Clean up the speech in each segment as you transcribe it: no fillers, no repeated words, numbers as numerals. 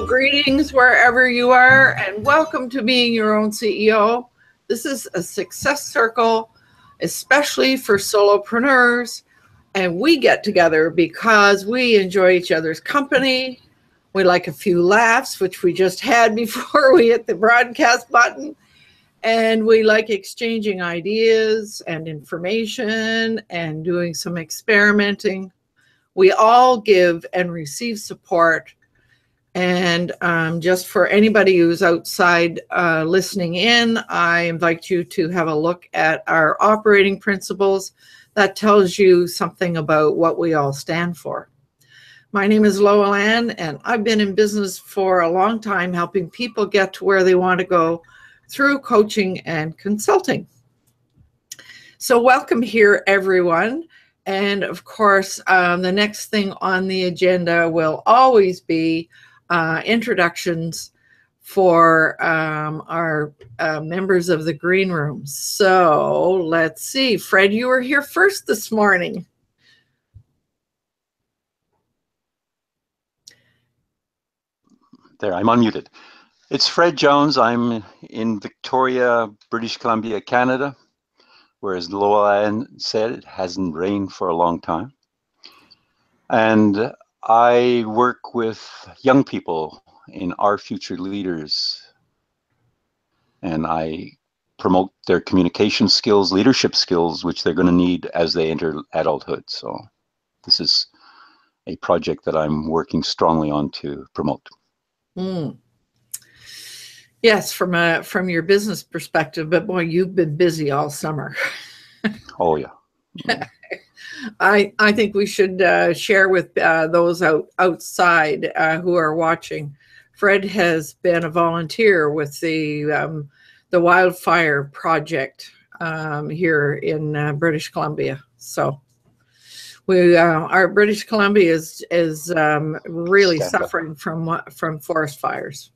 Greetings wherever you are, and welcome to Being Your Own CEO. This is a success circle, especially for solopreneurs, and we get together because we enjoy each other's company. We like a few laughs, which we just had before we hit the broadcast button, and we like exchanging ideas and information and doing some experimenting. We all give and receive support. And just for anybody who's outside listening in, I invite you to have a look at our operating principles. That tells you something about what we all stand for. My name is Roland, and I've been in business for a long time, helping people get to where they want to go through coaching and consulting. So welcome here, everyone. And of course, the next thing on the agenda will always be introductions for our members of the green room. So let's see. Fred, you were here first this morning. There, I'm unmuted. It's Fred Jones. I'm in Victoria, British Columbia, Canada, where, as Roland said, it hasn't rained for a long time. And I work with young people in Our Future Leaders, and I promote their communication skills, leadership skills, which they're going to need as they enter adulthood. So this is a project that I'm working strongly on to promote. Yes, from your business perspective, but boy, you've been busy all summer. Oh, yeah. I think we should share with those outside who are watching. Fred has been a volunteer with the wildfire project here in British Columbia. So our British Columbia is really suffering from forest fires.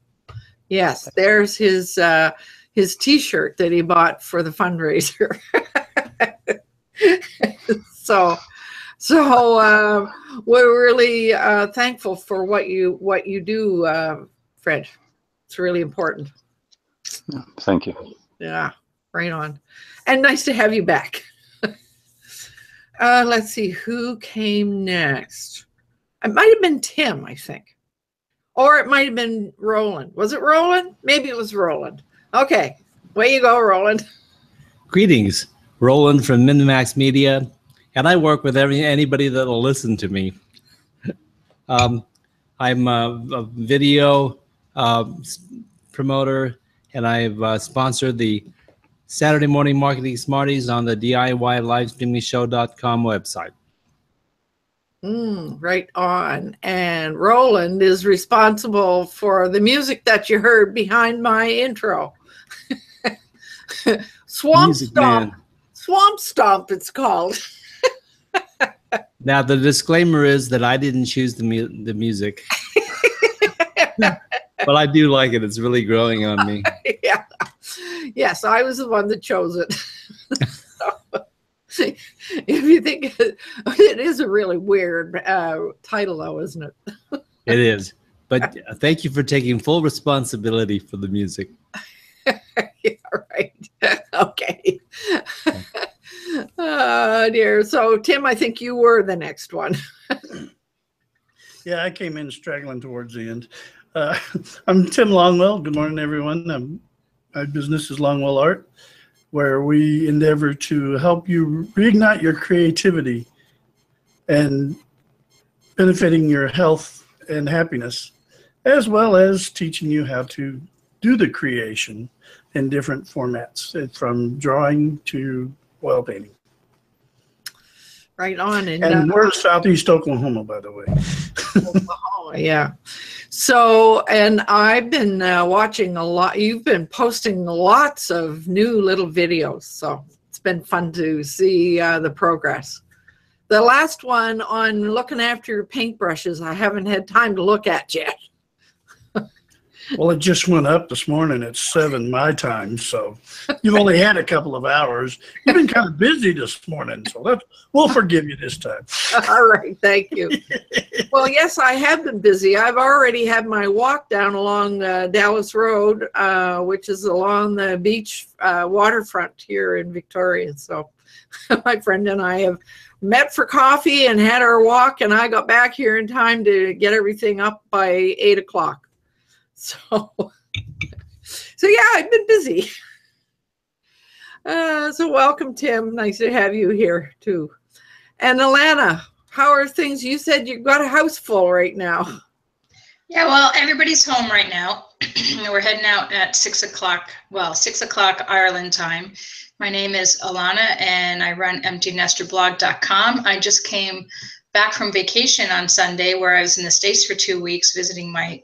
Yes, there's his T-shirt that he bought for the fundraiser. So we're really thankful for what you do, Fred. It's really important. Thank you. Yeah, right on. And nice to have you back. Let's see who came next. It might have been Tim, I think. Or it might have been Roland. Was it Roland? Maybe it was Roland. Okay, way you go, Roland. Greetings, Roland from Minimax Media, and I work with anybody that will listen to me. I'm a video promoter, and I've sponsored the Saturday Morning Marketing Smarties on the DIYLivestreamingshow.com website. Right on. And Roland is responsible for the music that you heard behind my intro. Swamp Stomp. Swamp Stomp, it's called. Now, the disclaimer is that I didn't choose the music. But I do like it. It's really growing on me. Yeah. Yes, I was the one that chose it. So, if you think it is a really weird title, though, isn't it? It is. But thank you for taking full responsibility for the music. Yeah, right. Okay. Dear. So, Tim, I think you were the next one. Yeah, I came in straggling towards the end. I'm Tim Longwell. Good morning, everyone. My business is Longwell Art, where we endeavor to help you reignite your creativity and benefiting your health and happiness, as well as teaching you how to do the creation in different formats, from drawing to oil painting. Right on. And we're in Southeast Oklahoma, by the way. Oklahoma, yeah. So, and I've been watching a lot. You've been posting lots of new little videos. So it's been fun to see the progress. The last one on looking after your paintbrushes, I haven't had time to look at yet. Well, it just went up this morning at 7 my time, so you've only had a couple of hours. You've been kind of busy this morning, so we'll forgive you this time. All right, thank you. Well, yes, I have been busy. I've already had my walk down along Dallas Road, which is along the beach waterfront here in Victoria. So my friend and I have met for coffee and had our walk, and I got back here in time to get everything up by 8 o'clock. So yeah, I've been busy. So welcome, Tim. Nice to have you here too. And Alana, how are things? You said you've got a house full right now. Yeah, well, everybody's home right now. We're heading out at 6 o'clock. Well, 6 o'clock Ireland time. My name is Alana, and I run EmptyNesterBlog.com. I just came back from vacation on Sunday, where I was in the States for 2 weeks visiting my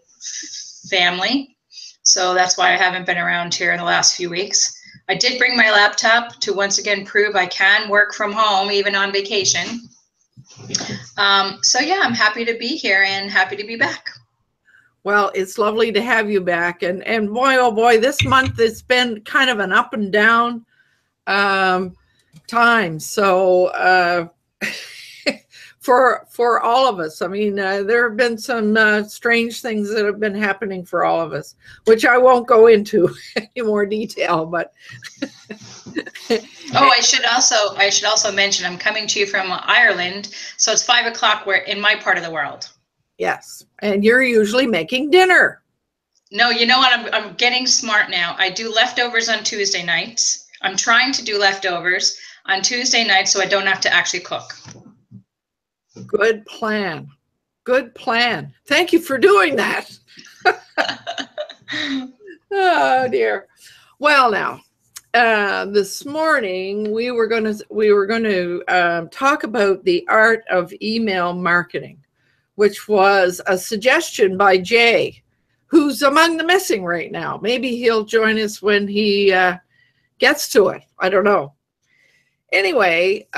family. So that's why I haven't been around here in the last few weeks. I did bring my laptop to once again prove I can work from home even on vacation. So yeah, I'm happy to be here and happy to be back. Well, it's lovely to have you back. And boy, oh boy, this month it's been kind of an up and down time. So for all of us. I mean, there have been some strange things that have been happening for all of us, which I won't go into any more detail, but. Oh, I should also mention I'm coming to you from Ireland, so it's 5 o'clock in my part of the world. Yes, and you're usually making dinner. No, you know what? I'm getting smart now. I do leftovers on Tuesday nights. I'm trying to do leftovers on Tuesday nights so I don't have to actually cook. Good plan. Good plan. Thank you for doing that. Oh dear. Well, now, this morning we were going to talk about the art of email marketing, which was a suggestion by Jay, who's among the missing right now. Maybe he'll join us when he gets to it. I don't know. Anyway,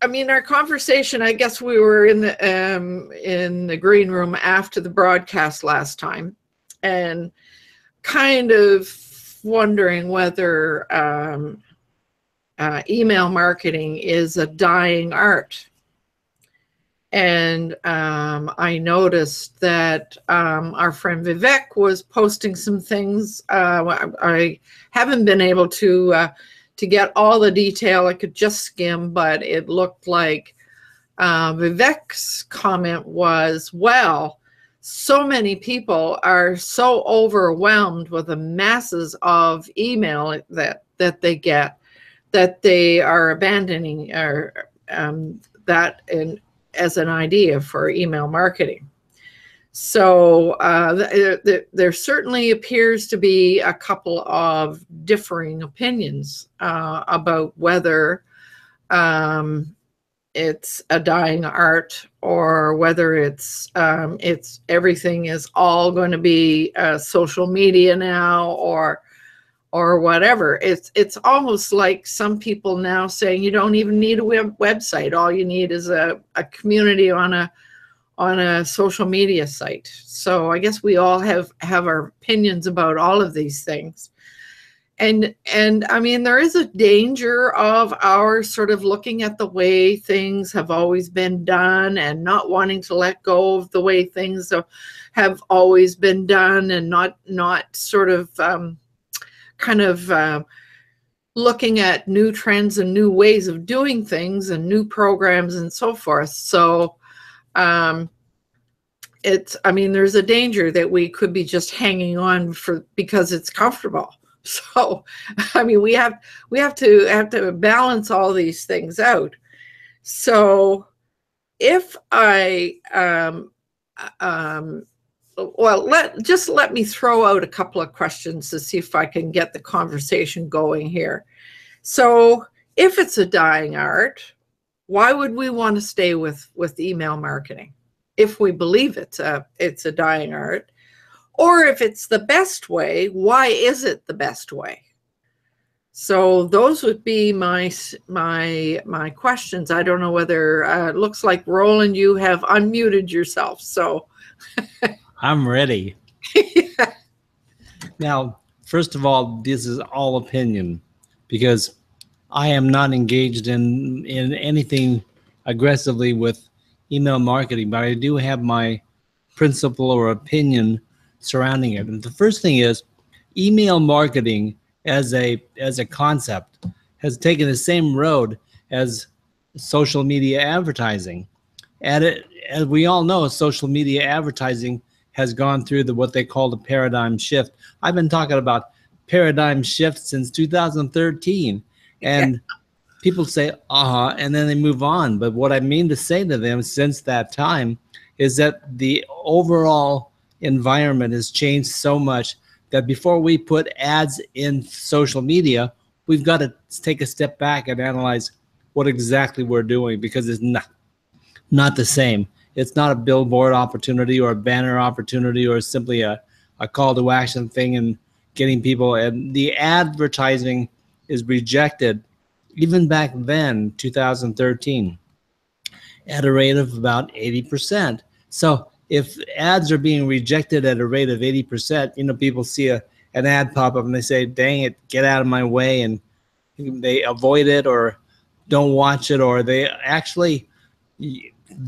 I mean, our conversation, I guess we were in the green room after the broadcast last time and kind of wondering whether email marketing is a dying art. And I noticed that our friend Vivek was posting some things. I haven't been able to get all the detail. I could just skim, but it looked like Vivek's comment was, well, so many people are so overwhelmed with the masses of email that they get that they are abandoning that as an idea for email marketing. So there certainly appears to be a couple of differing opinions about whether it's a dying art or whether it's everything is all going to be social media now or whatever. It's almost like some people now saying you don't even need a website. All you need is a community on a social media site. So I guess we all have our opinions about all of these things. And I mean, there is a danger of our sort of looking at the way things have always been done and not wanting to let go of the way things have always been done and not sort of kind of looking at new trends and new ways of doing things and new programs and so forth. So there's a danger that we could be just hanging on because it's comfortable. So, we have to balance all these things out. So if I, let me throw out a couple of questions to see if I can get the conversation going here. So if it's a dying art, why would we want to stay with email marketing? If we believe it's a dying art, or if it's the best way, why is it the best way? So those would be my questions. I don't know whether it looks like Roland, you have unmuted yourself. So I'm ready. Yeah. Now, first of all, this is all opinion because I am not engaged in anything aggressively with email marketing, but I do have my principle or opinion surrounding it. And the first thing is email marketing as a concept has taken the same road as social media advertising. And as we all know, social media advertising has gone through what they call the paradigm shift. I've been talking about paradigm shift since 2013. And people say, and then they move on. But what I mean to say to them since that time is that the overall environment has changed so much that before we put ads in social media, we've got to take a step back and analyze what exactly we're doing, because it's not the same. It's not a billboard opportunity or a banner opportunity or simply a call to action thing and getting people. And the advertising is rejected even back then, 2013, at a rate of about 80%. So if ads are being rejected at a rate of 80%, people see an ad pop up and they say, dang it, get out of my way. And they avoid it or don't watch it, or they actually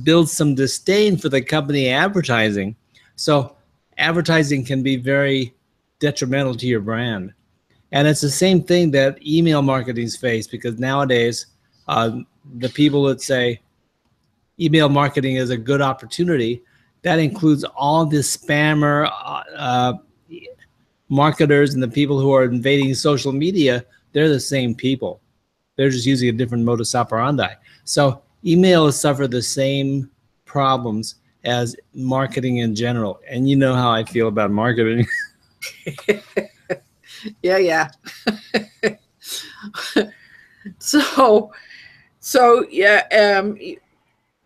build some disdain for the company advertising. So advertising can be very detrimental to your brand. And it's the same thing that email marketing's face, because nowadays the people that say email marketing is a good opportunity, that includes all the spammer marketers and the people who are invading social media. They're the same people. They're just using a different modus operandi. So email has suffered the same problems as marketing in general. And you know how I feel about marketing. Yeah. So yeah,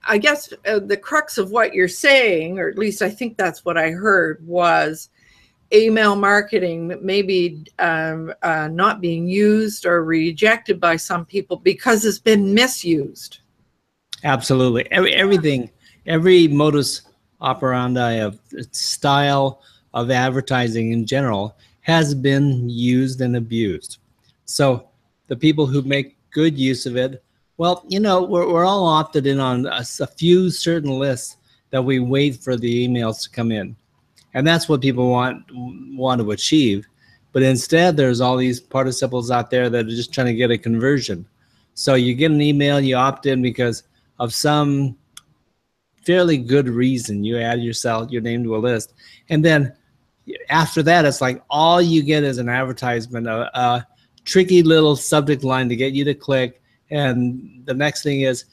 I guess the crux of what you're saying, or at least I think that's what I heard, was email marketing maybe not being used or rejected by some people because it's been misused. Absolutely. Every modus operandi of style of advertising in general has been used and abused. So the people who make good use of it, well, we're all opted in on a few certain lists that we wait for the emails to come in. And that's what people want to achieve. But instead, there's all these participles out there that are just trying to get a conversion. So you get an email, you opt in because of some fairly good reason. You add your name to a list. And then after that, it's like all you get is an advertisement, a tricky little subject line to get you to click. And the next thing is,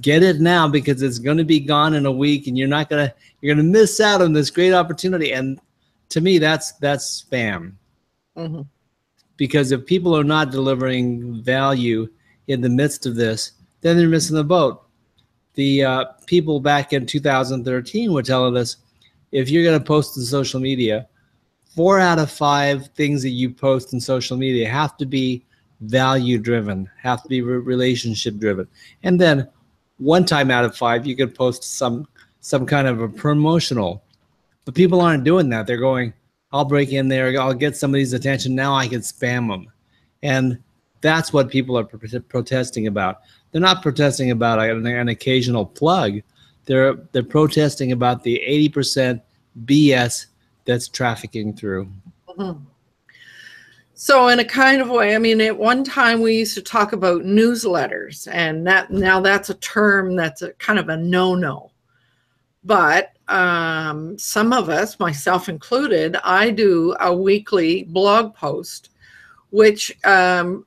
get it now because it's going to be gone in a week, and you're going to miss out on this great opportunity. And to me, that's spam. Mm-hmm. Because if people are not delivering value in the midst of this, then they're missing the boat. The people back in 2013 were telling us, if you're going to post on social media, 4 out of 5 things that you post in social media have to be value driven, have to be relationship driven. And then 1 time out of 5, you could post some kind of a promotional. But people aren't doing that. They're going, I'll break in there, I'll get somebody's attention, now I can spam them. And that's what people are protesting about. They're not protesting about an occasional plug. They're protesting about the 80% BS that's trafficking through. Mm-hmm. So in a kind of way, I mean, at one time we used to talk about newsletters, and now that's a term that's a kind of a no-no. But some of us, myself included, I do a weekly blog post, which very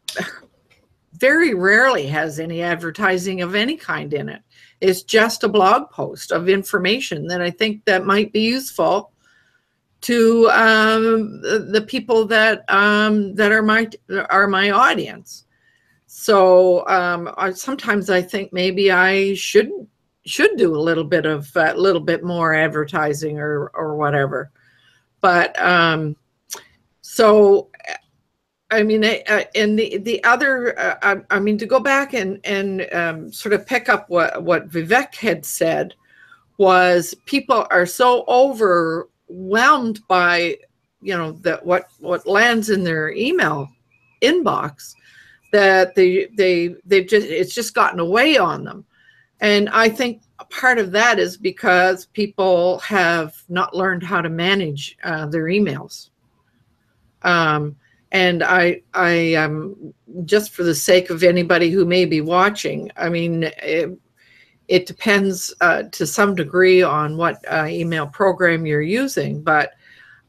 rarely has any advertising of any kind in it. It's just a blog post of information that I think that might be useful to the people that are my audience. So sometimes I think maybe I should do a little bit more advertising or whatever. But so I mean, and the other, I mean, to go back and sort of pick up what Vivek had said, was people are so overwhelmed by, you know, that what lands in their email inbox that it's just gotten away on them. And I think part of that is because people have not learned how to manage their emails. And I just for the sake of anybody who may be watching, I mean, it depends to some degree on what email program you're using, but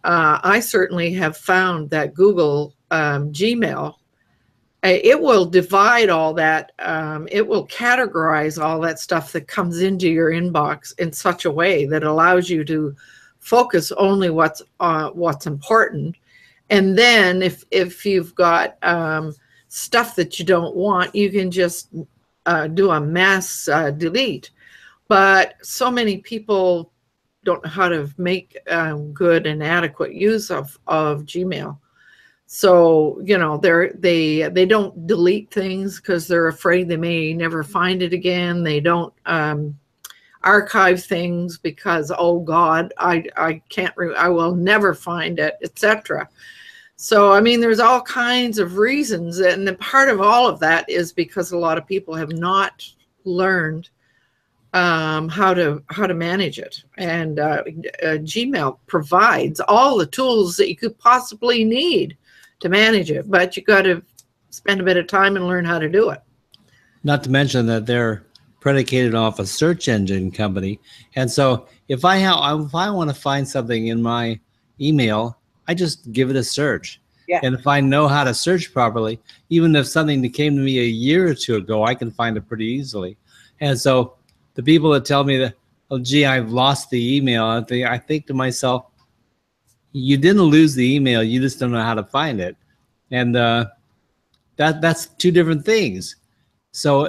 I certainly have found that Google Gmail, it will divide all that, it will categorize all that stuff that comes into your inbox in such a way that allows you to focus only what's important. And then if you've got stuff that you don't want, you can just do a mass delete. But so many people don't know how to make good and adequate use of Gmail. So, you know, they don't delete things because they're afraid they may never find it again. They don't archive things because, oh God, I will never find it, etc. So, I mean, there's all kinds of reasons, and the part of all of that is because a lot of people have not learned how to manage it. And Gmail provides all the tools that you could possibly need to manage it, but you got to spend a bit of time and learn how to do it. Not to mention that they're predicated off a search engine company, and so if I want to find something in my email, I just give it a search. Yeah. And if I know how to search properly, even if something that came to me a year or two ago, I can find it pretty easily. And so the people that tell me that, oh, gee, I've lost the email, I think to myself, you didn't lose the email, you just don't know how to find it. And that's two different things. So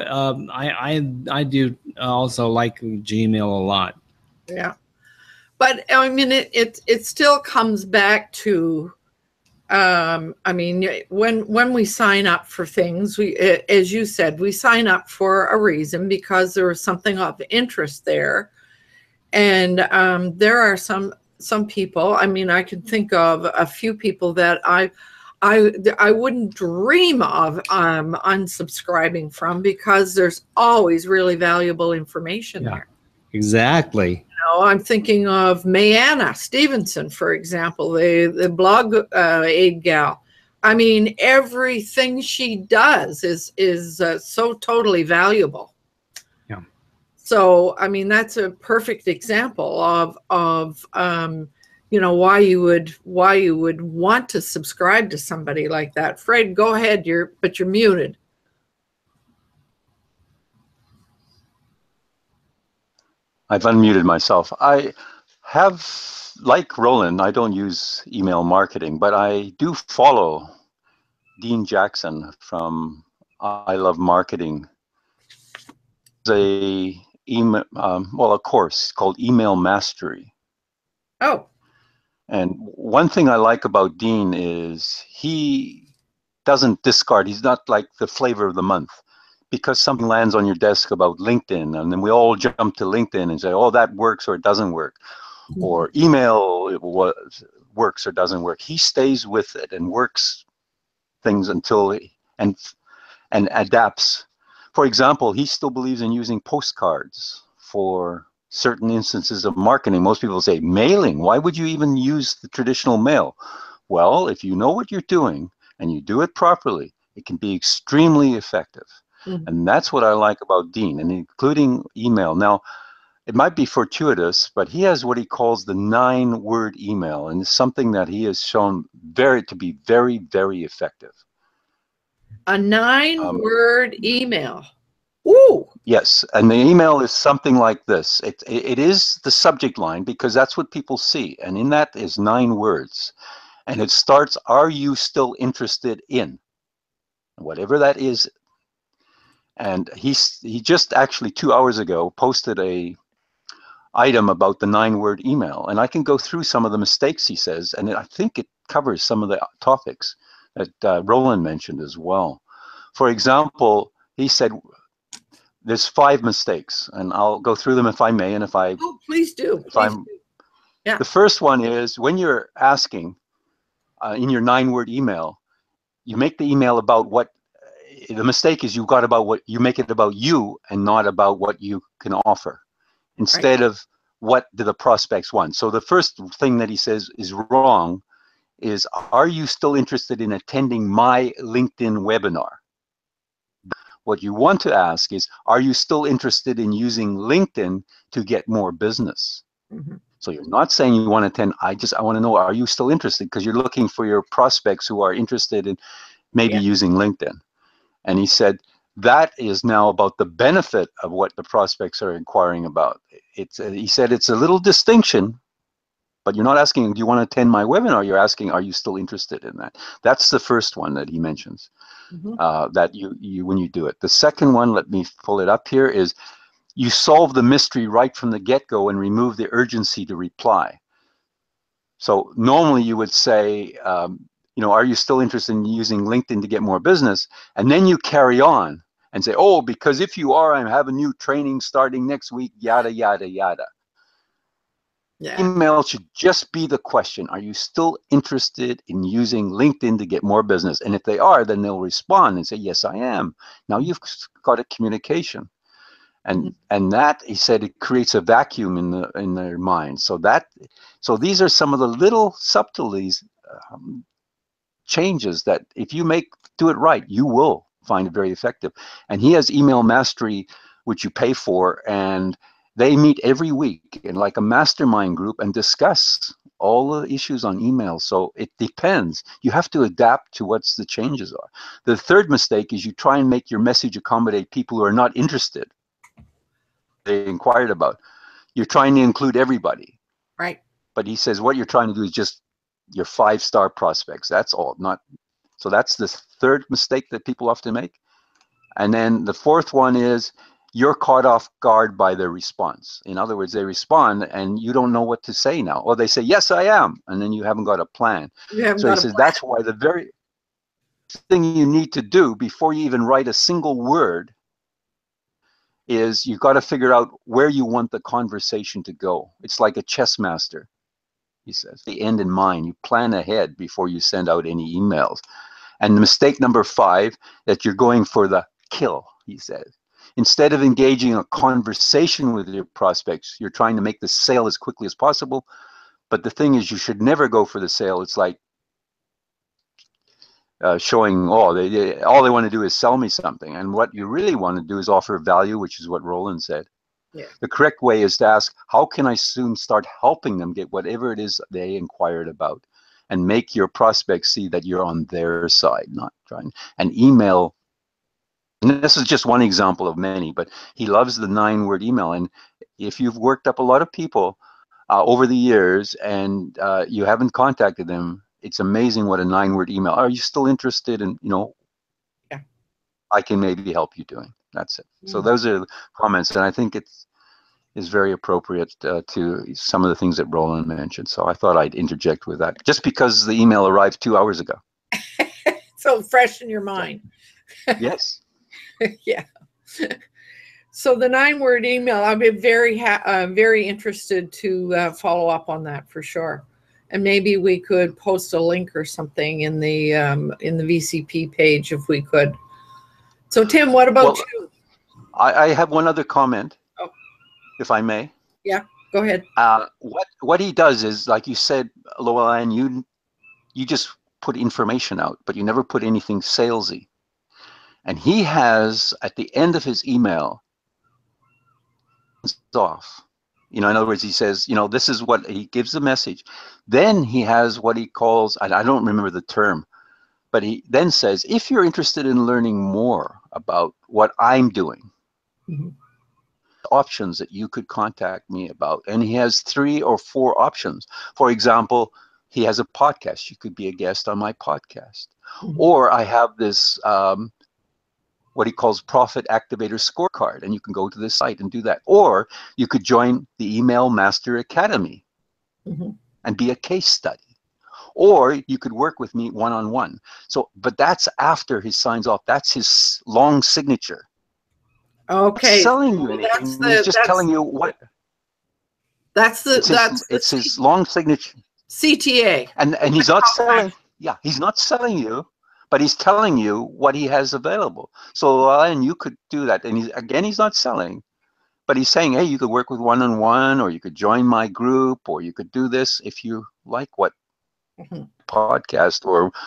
I do also like Gmail a lot. Yeah. But I mean, it still comes back to, I mean, when we sign up for things, as you said, we sign up for a reason because there was something of interest there. And there are some people, I mean, I can think of a few people that I wouldn't dream of unsubscribing from because there's always really valuable information there. Exactly. I'm thinking of Mayanna Stevenson, for example, the blog aid gal. I mean, everything she does is so totally valuable. Yeah. So, I mean, that's a perfect example of you know, why you would want to subscribe to somebody like that. Fred, go ahead. But you're muted. I've unmuted myself. I have, like Roland, I don't use email marketing, but I do follow Dean Jackson from I Love Marketing. There's a course called Email Mastery. Oh. And one thing I like about Dean is he doesn't discard. He's not like the flavor of the month. Because something lands on your desk about LinkedIn, and then we all jump to LinkedIn and say, oh, that works or it doesn't work. Mm-hmm. Or email works or doesn't work. He stays with it and works things until and adapts. For example, he still believes in using postcards for certain instances of marketing. Most people say, mailing, why would you even use the traditional mail? Well, if you know what you're doing and you do it properly, it can be extremely effective. And that's what I like about Dean, and including email. Now, it might be fortuitous, but he has what he calls the 9-word email, and it's something that he has shown to be very, very effective. A 9-word email. Ooh. Yes, and the email is something like this. It is the subject line because that's what people see, and in that is 9 words. And it starts, are you still interested in? Whatever that is. And he just actually 2 hours ago posted a item about the 9-word email, and I can go through some of the mistakes he says, and I think it covers some of the topics that Roland mentioned as well. For example, he said there's 5 mistakes, and I'll go through them if I may, and if I please do. Yeah. The first one is when you're asking in your 9-word email, you make the email about what the mistake is. You make it about you and not about what you can offer, instead of what do the prospects want. So the first thing that he says is wrong is, are you still interested in attending my LinkedIn webinar? What you want to ask is, are you still interested in using LinkedIn to get more business? So you're not saying you want to attend. I want to know, are you still interested? Because you're looking for your prospects who are interested in maybe using LinkedIn. And he said, that is now about the benefit of what the prospects are inquiring about. He said it's a little distinction, but you're not asking, do you want to attend my webinar? You're asking, are you still interested in that? That's the first one that he mentions, that you when you do it. The second one, let me pull it up here, is you solve the mystery right from the get-go and remove the urgency to reply. So normally you would say, are you still interested in using LinkedIn to get more business? And then you carry on and say, oh, because if you are, I have a new training starting next week, yada, yada, yada. Yeah. Email should just be the question. Are you still interested in using LinkedIn to get more business? And if they are, then they'll respond and say, yes, I am. Now you've got a communication. And that, he said, it creates a vacuum in their mind. So these are some of the little subtleties, changes that if you do it right, you will find it very effective. And he has Email Mastery, which you pay for, and they meet every week in like a mastermind group and discuss all the issues on email. So it depends. You have to adapt to what the changes are. The third mistake is you try and make your message accommodate people who are not interested. They inquired about. You're trying to include everybody. Right. But he says what you're trying to do is just your 5-star prospects. That's all. So that's the third mistake that people often make. And then the fourth one is you're caught off guard by their response. In other words, they respond and you don't know what to say now. Or they say, yes, I am. And then you haven't got a plan. So he says that's why the very thing you need to do before you even write a single word is you've got to figure out where you want the conversation to go. It's like a chess master, he says. The end in mind. You plan ahead before you send out any emails. And mistake number 5, that you're going for the kill, he says. Instead of engaging a conversation with your prospects, you're trying to make the sale as quickly as possible. But the thing is, you should never go for the sale. It's like showing, all they want to do is sell me something. And what you really want to do is offer value, which is what Roland said. Yeah. The correct way is to ask, how can I soon start helping them get whatever it is they inquired about? And make your prospects see that you're on their side, not trying. And email, and this is just one example of many, but he loves the 9-word email. And if you've worked up a lot of people over the years and you haven't contacted them, it's amazing what a 9-word email. Are you still interested in, yeah, I can maybe help you doing. That's it. So those are the comments. And I think it's very appropriate to some of the things that Roland mentioned. So I thought I'd interject with that just because the email arrived 2 hours ago. So fresh in your mind. Yes. Yeah. So the 9-word email, I'd be very interested to follow up on that for sure. And maybe we could post a link or something in the VCP page if we could. So Tim, what about you? I have one other comment, if I may. Yeah, go ahead. What he does is, like you said, Roland, you just put information out, but you never put anything salesy. And he has, at the end of his email, off. In other words, he says, this is what he gives the message. Then he has what he calls, and I don't remember the term, but he then says, if you're interested in learning more about what I'm doing, options that you could contact me about. And he has 3 or 4 options. For example, he has a podcast. You could be a guest on my podcast. Or I have this, what he calls Profit Activator Scorecard, and you can go to this site and do that. Or you could join the Email Master Academy and be a case study. Or you could work with me one-on-one. So, but that's after he signs off. That's his long signature. Okay. He's selling you anything. He's just telling you what. It's his long signature. CTA. And he's not selling. Yeah, he's not selling you, but he's telling you what he has available. So, and you could do that. And he's not selling, but he's saying, hey, you could work with one-on-one, or you could join my group, or you could do this if you like what podcast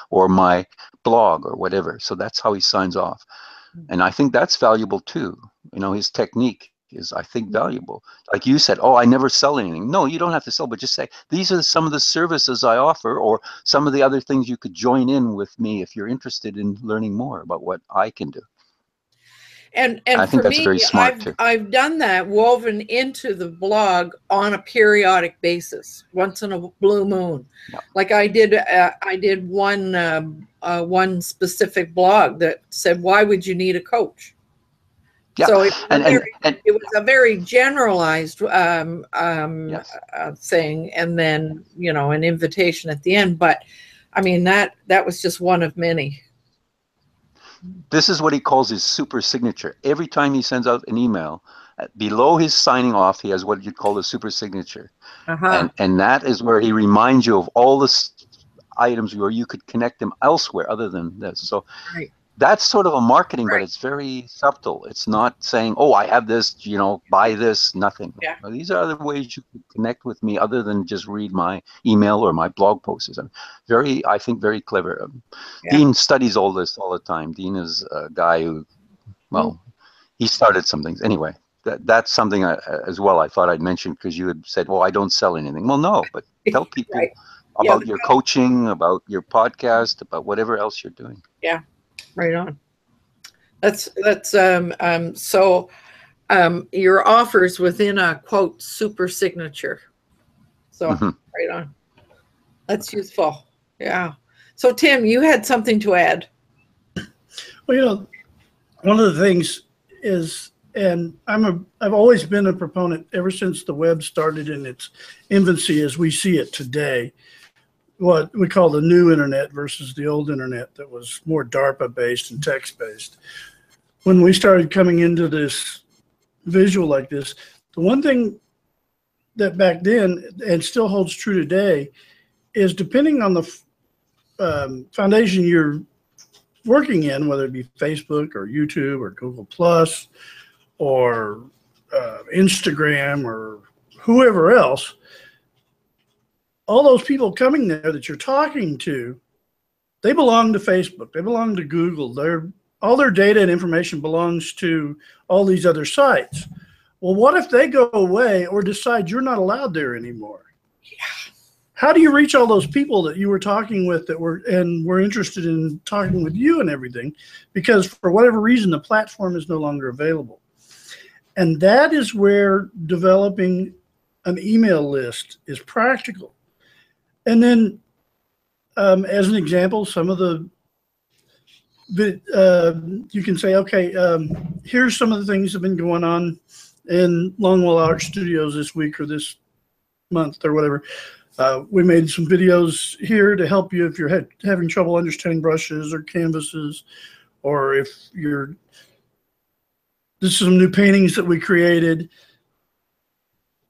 or my blog or whatever. So that's how he signs off. And I think that's valuable too. His technique is, I think, valuable. Like you said, I never sell anything. No, you don't have to sell, but just say, these are some of the services I offer, or some of the other things you could join in with me if you're interested in learning more about what I can do. And I think for that's me, very smart too. I've done that, woven into the blog on a periodic basis, once in a blue moon. Yeah. Like I did one specific blog that said, "Why would you need a coach?" Yeah. So it was a very generalized yes. thing, and then an invitation at the end. But I mean that was just one of many. This is what he calls his super signature. Every time he sends out an email, below his signing off, he has what you'd call a super signature. And that is where he reminds you of all the items where you could connect them elsewhere other than this. So that's sort of a marketing, but it's very subtle. It's not saying, I have this, buy this, nothing. Yeah. These are other ways you can connect with me other than just read my email or my blog posts. I think very clever. Dean studies all this all the time. Dean is a guy who, he started some things. Anyway, that's something as well I thought I'd mention, because you had said, I don't sell anything. Well, no, but tell people about your coaching, about your podcast, about whatever else you're doing. Yeah. Right on. That's so your offers within a quote super signature. So right on. That's useful. Yeah. So Tim, you had something to add. Well, one of the things is, and I've always been a proponent ever since the web started in its infancy as we see it today, what we call the new internet versus the old internet that was more DARPA based and text based. When we started coming into this visual like this, the one thing that back then and still holds true today is, depending on the foundation you're working in, whether it be Facebook or YouTube or Google Plus or Instagram or whoever else, all those people coming there that you're talking to, they belong to Facebook. They belong to Google. All their data and information belongs to all these other sites. Well, what if they go away or decide you're not allowed there anymore? Yeah. How do you reach all those people that you were talking with that were interested in talking with you and everything? Because for whatever reason, the platform is no longer available. And that is where developing an email list is practical. And then, as an example, some of you can say, okay, here's some of the things that have been going on in Longwell Art Studios this week or this month or whatever. We made some videos here to help you if you're having trouble understanding brushes or canvases, or if this is some new paintings that we created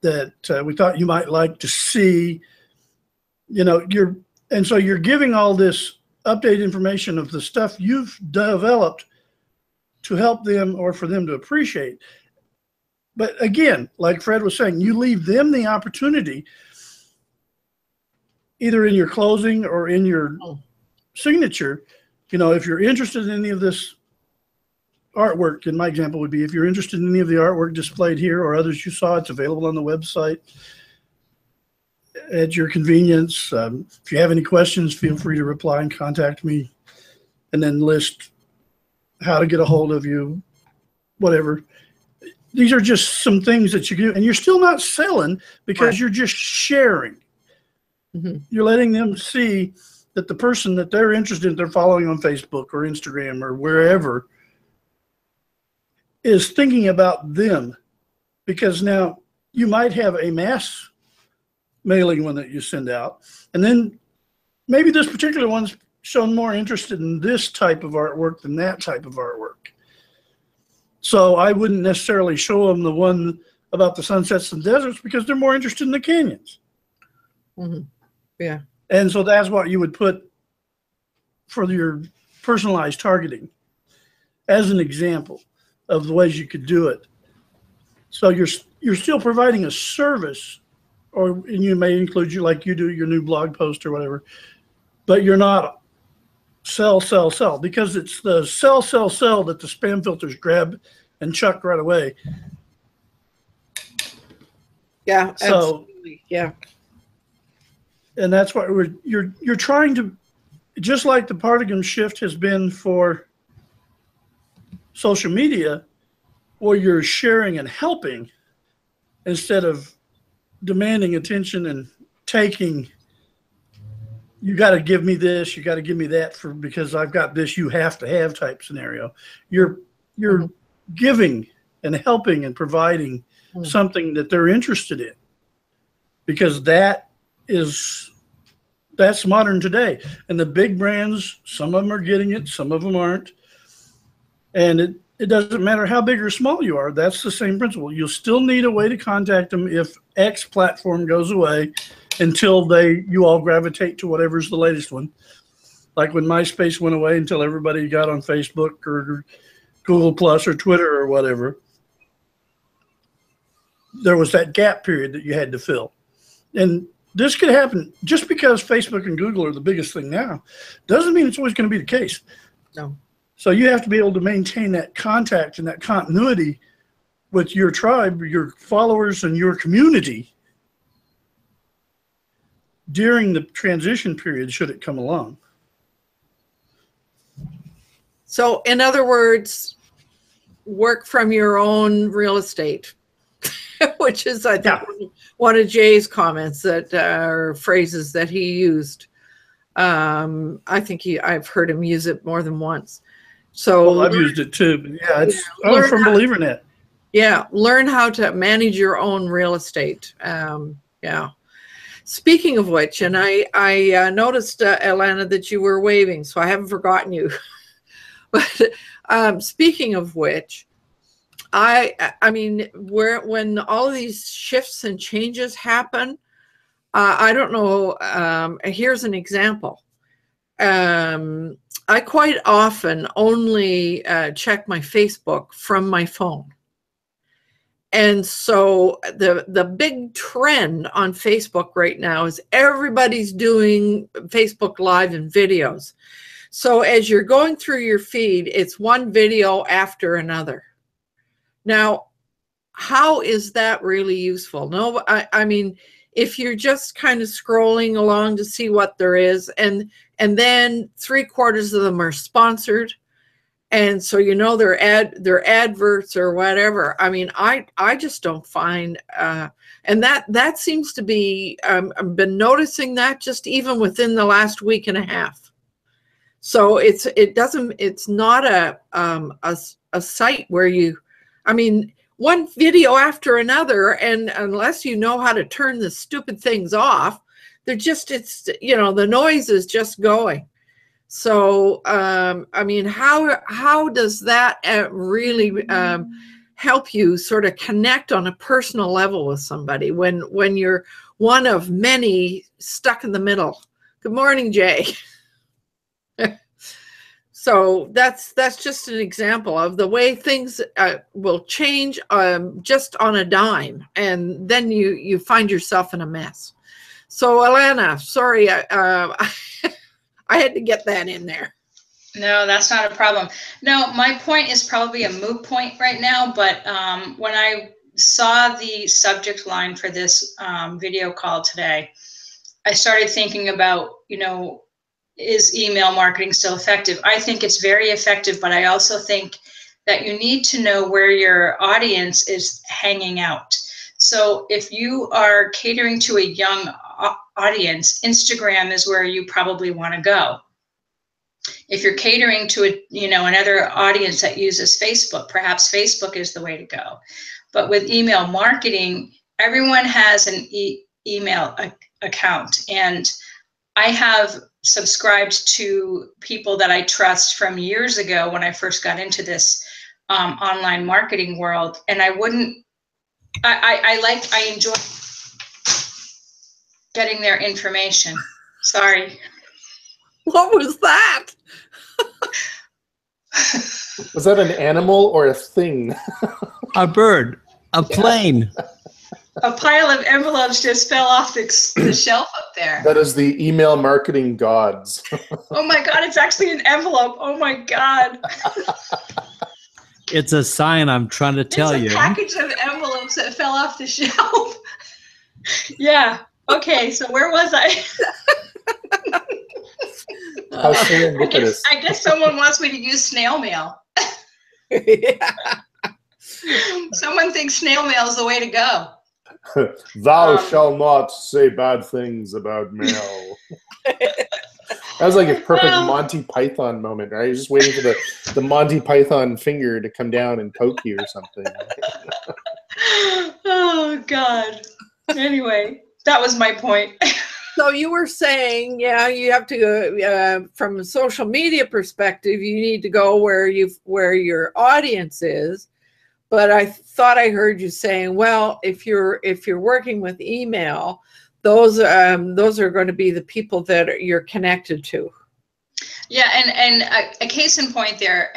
that we thought you might like to see. So you're giving all this updated information of the stuff you've developed to help them or for them to appreciate. But again, like Fred was saying, you leave them the opportunity, either in your closing or in your signature, you know, if you're interested in any of this artwork, and my example would be if you're interested in any of the artwork displayed here or others you saw, it's available on the website at your convenience. If you have any questions, feel free to reply and contact me, and then list how to get a hold of you, whatever. These are just some things that you can do, and you're still not selling because Right. you're just sharing. You're letting them see that the person that they're interested in, they're following on Facebook or Instagram or wherever, is thinking about them. Because now you might have a mass mailing one that you send out, and then maybe this particular one's shown more interested in this type of artwork than that type of artwork. So I wouldn't necessarily show them the one about the sunsets and deserts because they're more interested in the canyons. Yeah. And so that's what you would put for your personalized targeting as an example of the ways you could do it. So you're still providing a service, and you may include like you do your new blog post or whatever, but you're not sell, because it's the sell that the spam filters grab and chuck right away. Yeah. So, absolutely. Yeah. and that's what you're trying to, just like the paradigm shift has been for social media, where you're sharing and helping instead of demanding attention and taking, you got to give me this, you got to give me that because I've got this, you have to have type scenario. You're giving and helping and providing something that they're interested in, because that's modern today. And the big brands, some of them are getting it, some of them aren't. And it doesn't matter how big or small you are. That's the same principle. You'll still need a way to contact them if X platform goes away until you all gravitate to whatever's the latest one. Like when MySpace went away until everybody got on Facebook or Google Plus or Twitter or whatever. There was that gap period that you had to fill. And this could happen just because Facebook and Google are the biggest thing now. Doesn't mean it's always going to be the case. No. So you have to be able to maintain that contact and that continuity with your tribe, your followers, and your community during the transition period, should it come along. So in other words, work from your own real estate, which is, I think, one of Jay's comments that are phrases that he used. I think I've heard him use it more than once. So I've used it too. But yeah, I'm a firm believer in it. Yeah, learn how to manage your own real estate. Yeah. Speaking of which, and I noticed, Alana, that you were waving, so I haven't forgotten you. But speaking of which, I mean, when all of these shifts and changes happen, I don't know. Here's an example. I quite often only check my Facebook from my phone. And so the big trend on Facebook right now is everybody's doing Facebook Live and videos. So as you're going through your feed, it's one video after another. Now, how is that really useful? No, I mean, if you're just kind of scrolling along to see what there is, and then 3/4 of them are sponsored, and so you know they're adverts or whatever. I mean, I just don't find, and that seems to be, I've been noticing that just even within the last week and a half. So it's not a site where you, I mean, one video after another, and unless you know how to turn the stupid things off, they're just, it's, you know, the noise is just going. So, I mean, how does that really help you sort of connect on a personal level with somebody when you're one of many stuck in the middle? Good morning, Jay. So that's just an example of the way things will change just on a dime, and then you find yourself in a mess. So Alana, sorry, I had to get that in there. No, that's not a problem. No, my point is probably a moot point right now, but when I saw the subject line for this video call today, I started thinking about, is email marketing still effective? I think it's very effective, but I also think that you need to know where your audience is hanging out. So if you are catering to a young audience, Instagram is where you probably want to go. If you're catering to another audience that uses Facebook, perhaps Facebook is the way to go. But with email marketing, everyone has an email account, and I have subscribed to people that I trust from years ago when I first got into this online marketing world, and I enjoy getting their information. Sorry. What was that? Was that an animal or a thing? A bird, a plane. A pile of envelopes just fell off the shelf up there. That is the email marketing gods. Oh my God, it's actually an envelope. Oh my God. It's a sign I'm trying to tell you. It's a package of envelopes that fell off the shelf. Yeah. Okay, so where was I? How serendipitous. I guess someone wants me to use snail mail. Yeah. Someone thinks snail mail is the way to go. Thou shalt not say bad things about mail. That was like a perfect Monty Python moment, right? You're just waiting for the Monty Python finger to come down and poke you or something. Oh, God. Anyway, that was my point. So you were saying, yeah, you have to go from a social media perspective. You need to go where your audience is. But I thought I heard you saying, well, if you're working with email, those are going to be the people that you're connected to. Yeah, and a case in point there.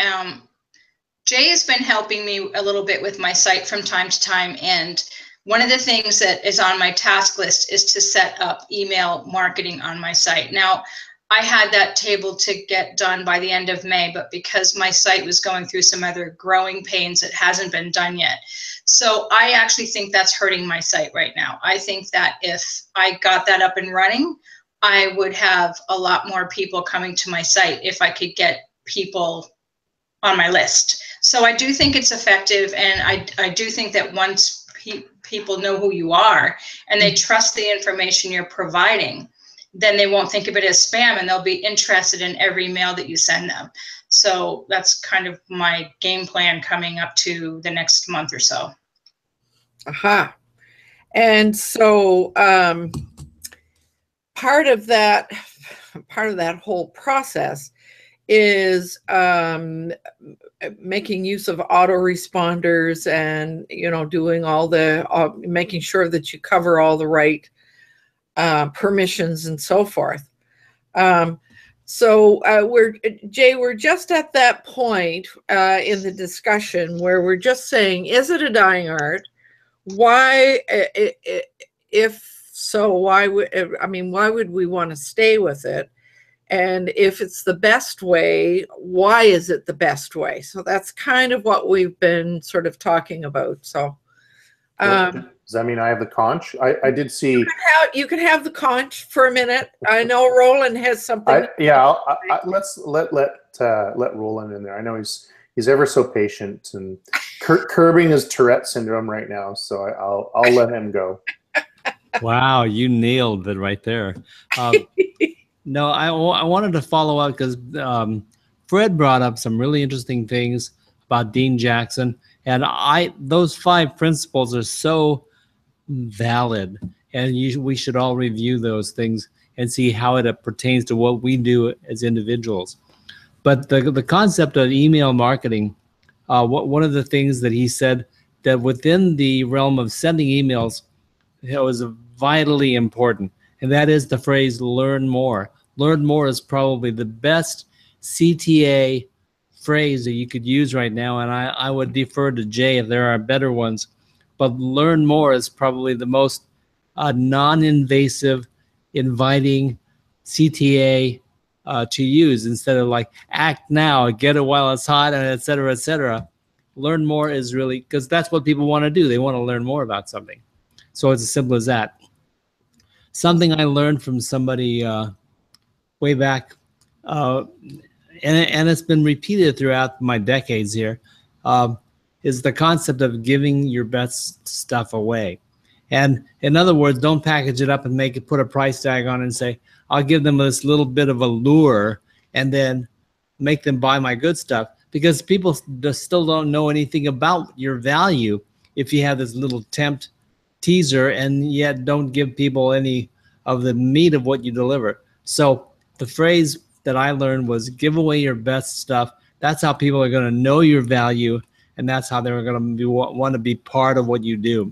Jay has been helping me a little bit with my site from time to time, and one of the things that is on my task list is to set up email marketing on my site. Now, I had that table to get done by the end of May, but because my site was going through some other growing pains, it hasn't been done yet. So I actually think that's hurting my site right now. I think that if I got that up and running, I would have a lot more people coming to my site if I could get people on my list. So I do think it's effective, and I do think that once people know who you are and they trust the information you're providing, then they won't think of it as spam, and they'll be interested in every mail that you send them. So that's kind of my game plan coming up to the next month or so. Aha. And so part of that whole process is making use of autoresponders and, doing all the, making sure that you cover all the right permissions and so forth. So we're just at that point in the discussion where we're just saying, is it a dying art? Why, if so, why would we want to stay with it? And if it's the best way, why is it the best way? So that's kind of what we've been sort of talking about. So does that mean I have the conch? I did see. You can have the conch for a minute. I know Roland has something. Let's let Roland in there. I know he's ever so patient and curbing his Tourette syndrome right now. So I'll let him go. Wow, you nailed it right there. No, I wanted to follow up because Fred brought up some really interesting things about Dean Jackson, and those 5 principles are so valid, and we should all review those things and see how it pertains to what we do as individuals. But the concept of email marketing, one of the things that he said that within the realm of sending emails, it was vitally important, and that is the phrase "learn more." Learn more is probably the best CTA phrase that you could use right now, and I would defer to Jay if there are better ones. But learn more is probably the most non-invasive, inviting CTA to use instead of like act now, get it while it's hot, and et cetera, et cetera. Learn more is really, because that's what people want to do. They want to learn more about something. So it's as simple as that. Something I learned from somebody way back, and it's been repeated throughout my decades here, is the concept of giving your best stuff away. And in other words, don't package it up and make it, put a price tag on it and say, I'll give them this little bit of a lure and then make them buy my good stuff, because people just still don't know anything about your value if you have this little tempt teaser and yet don't give people any of the meat of what you deliver. So the phrase that I learned was give away your best stuff. That's how people are going to know your value, and that's how they're going to want to be part of what you do.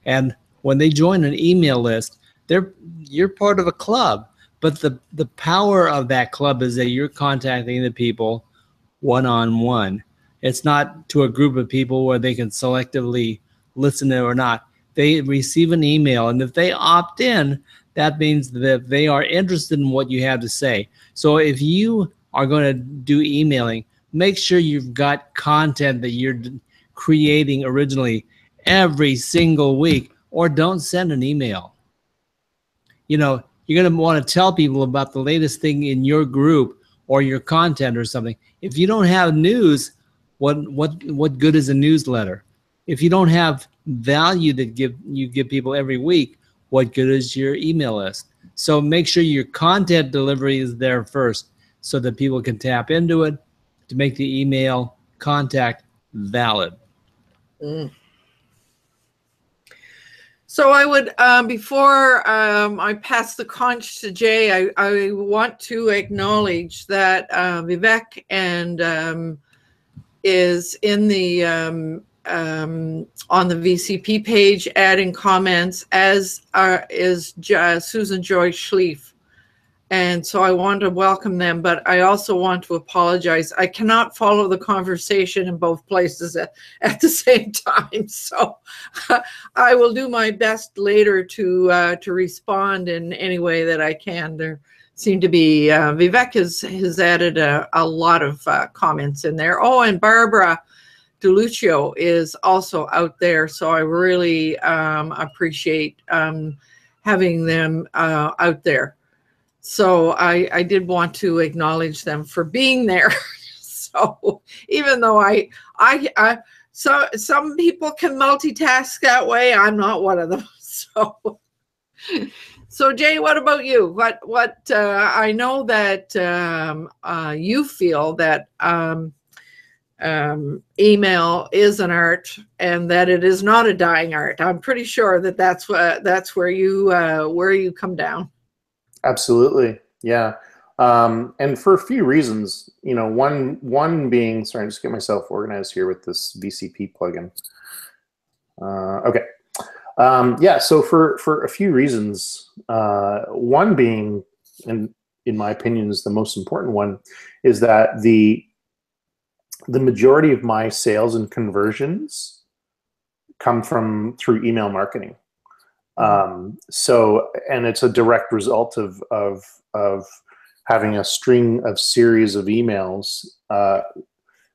And when they join an email list, you're part of a club. But the power of that club is that you're contacting the people one-on-one. It's not to a group of people where they can selectively listen to it or not. They receive an email, and if they opt in, that means that they are interested in what you have to say. So if you are going to do emailing, make sure you've got content that you're creating originally every single week, or don't send an email. You know, you're going to want to tell people about the latest thing in your group or your content or something. If you don't have news, what good is a newsletter? If you don't have value that you give people every week, what good is your email list? So make sure your content delivery is there first so that people can tap into it to make the email contact valid. Mm. So I would, before I pass the conch to Jay, I want to acknowledge that Vivek and is in the on the VCP page adding comments, as is Susan Joy Schlief. And so I want to welcome them, but I also want to apologize. I cannot follow the conversation in both places at the same time. So I will do my best later to respond in any way that I can. There seem to be, Vivek has added a lot of comments in there. Oh, and Barbara DeLucio is also out there. So I really appreciate having them out there. So I did want to acknowledge them for being there. So even though so some people can multitask that way, I'm not one of them. So Jay, what about you? What I know that you feel that email is an art and that it is not a dying art. I'm pretty sure that that's where you come down. Absolutely, yeah, and for a few reasons, you know, one being, sorry, I'm just getting myself organized here with this VCP plugin. Okay, yeah, so for a few reasons, one being, and in my opinion is the most important one, is that the majority of my sales and conversions come through email marketing. So, and it's a direct result of having a series of emails.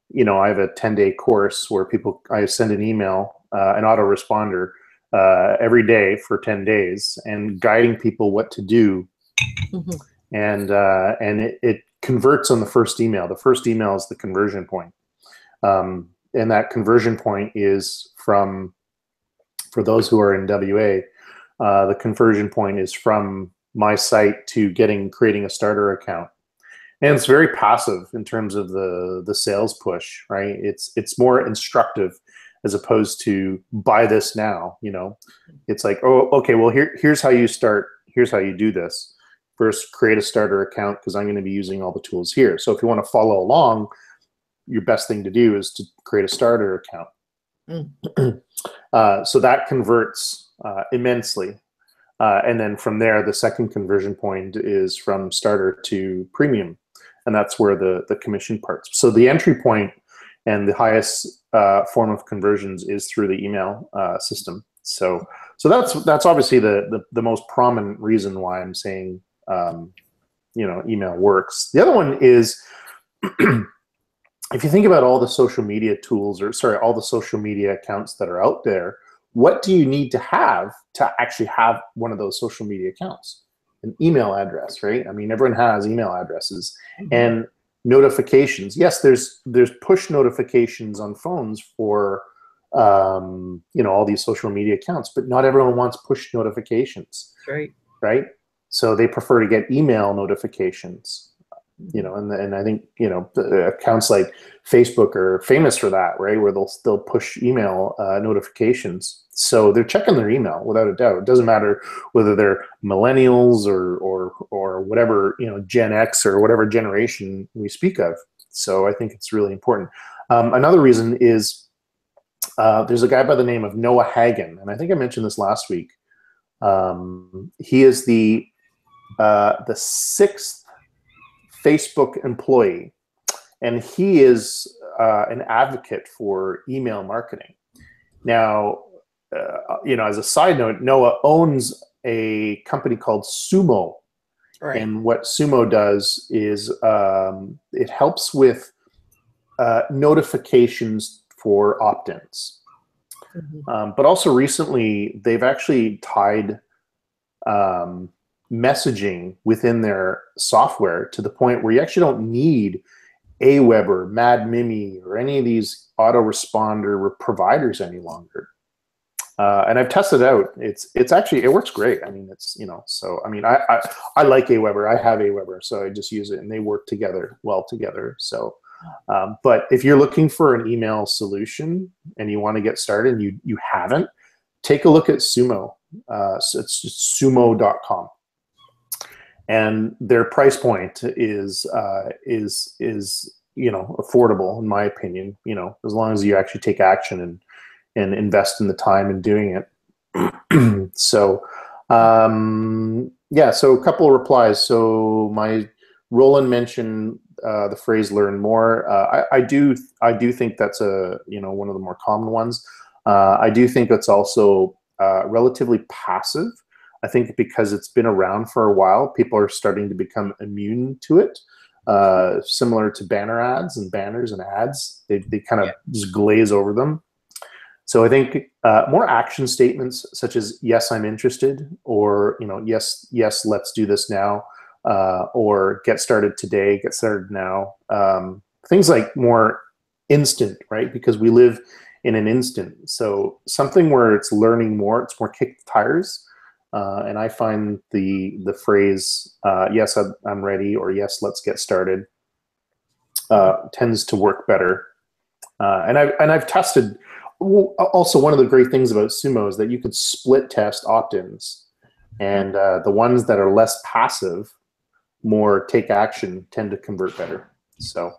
You know, I have a 10-day course where I send an email, an autoresponder, every day for 10 days and guiding people what to do. Mm-hmm. And it converts on the first email. The first email is the conversion point. And that conversion point is for those who are in WA, the conversion point is from my site to creating a starter account. And it's very passive in terms of the sales push, right? It's more instructive as opposed to buy this now, you know. It's like, oh, okay, well, here's how you start. Here's how you do this. First, create a starter account because I'm going to be using all the tools here. So if you want to follow along, your best thing to do is to create a starter account. So that converts immensely. And then from there, the second conversion point is from starter to premium. And that's where the commission parts. So the entry point and the highest form of conversions is through the email system. So that's obviously the most prominent reason why I'm saying email works. The other one is if you think about all the social media tools, or sorry, all the social media accounts that are out there, what do you need to actually have one of those social media accounts? An email address, right? I mean, everyone has email addresses and notifications. Yes, there's push notifications on phones for all these social media accounts, but not everyone wants push notifications. Right? So they prefer to get email notifications. And I think accounts like Facebook are famous for that, right? Where they'll push email notifications. So they're checking their email without a doubt. It doesn't matter whether they're millennials or whatever, Gen X or whatever generation we speak of. So I think it's really important. Another reason is there's a guy by the name of Noah Hagen, and I think I mentioned this last week. He is the 6th Facebook employee, and he is an advocate for email marketing. Now, as a side note, Noah owns a company called Sumo. Right. And what Sumo does is it helps with notifications for opt-ins. But also recently, they've actually tied messaging within their software to the point where you actually don't need Aweber, MadMimi, or any of these autoresponder providers any longer. And I've tested it out. It works great. I mean, so I mean, I like Aweber. I have Aweber, so I just use it, and they work well together. So, but if you're looking for an email solution and you want to get started and you haven't, take a look at Sumo. So it's just sumo.com. And their price point is affordable, in my opinion, as long as you actually take action and invest in the time in doing it. So so a couple of replies. So Roland mentioned the phrase "learn more." I do think that's one of the more common ones. I do think it's also relatively passive. I think because it's been around for a while, people are starting to become immune to it. Similar to banner ads and banners and ads, they kind of just glaze over them. So I think more action statements such as "Yes, I'm interested," or "Yes, let's do this now," or "Get started today," "Get started now." Things like more instant, right? Because we live in an instant. So something where it's learning more, it's more kick the tires. And I find the phrase "Yes, I'm ready," or "Yes, let's get started" tends to work better. And I've tested. Also, one of the great things about Sumo is that you can split test opt-ins, and the ones that are less passive, more take action, tend to convert better. So.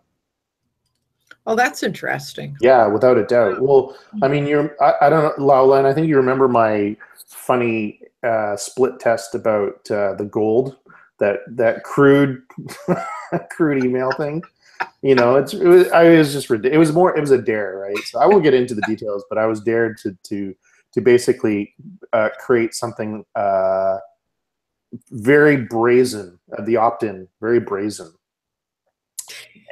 Oh, that's interesting. Yeah, without a doubt. Well, I mean, I don't know, Laula, I think you remember my funny split test about the gold, that crude email thing. It was a dare, right? So I won't get into the details, but I was dared to basically create something very brazen, the opt-in, very brazen.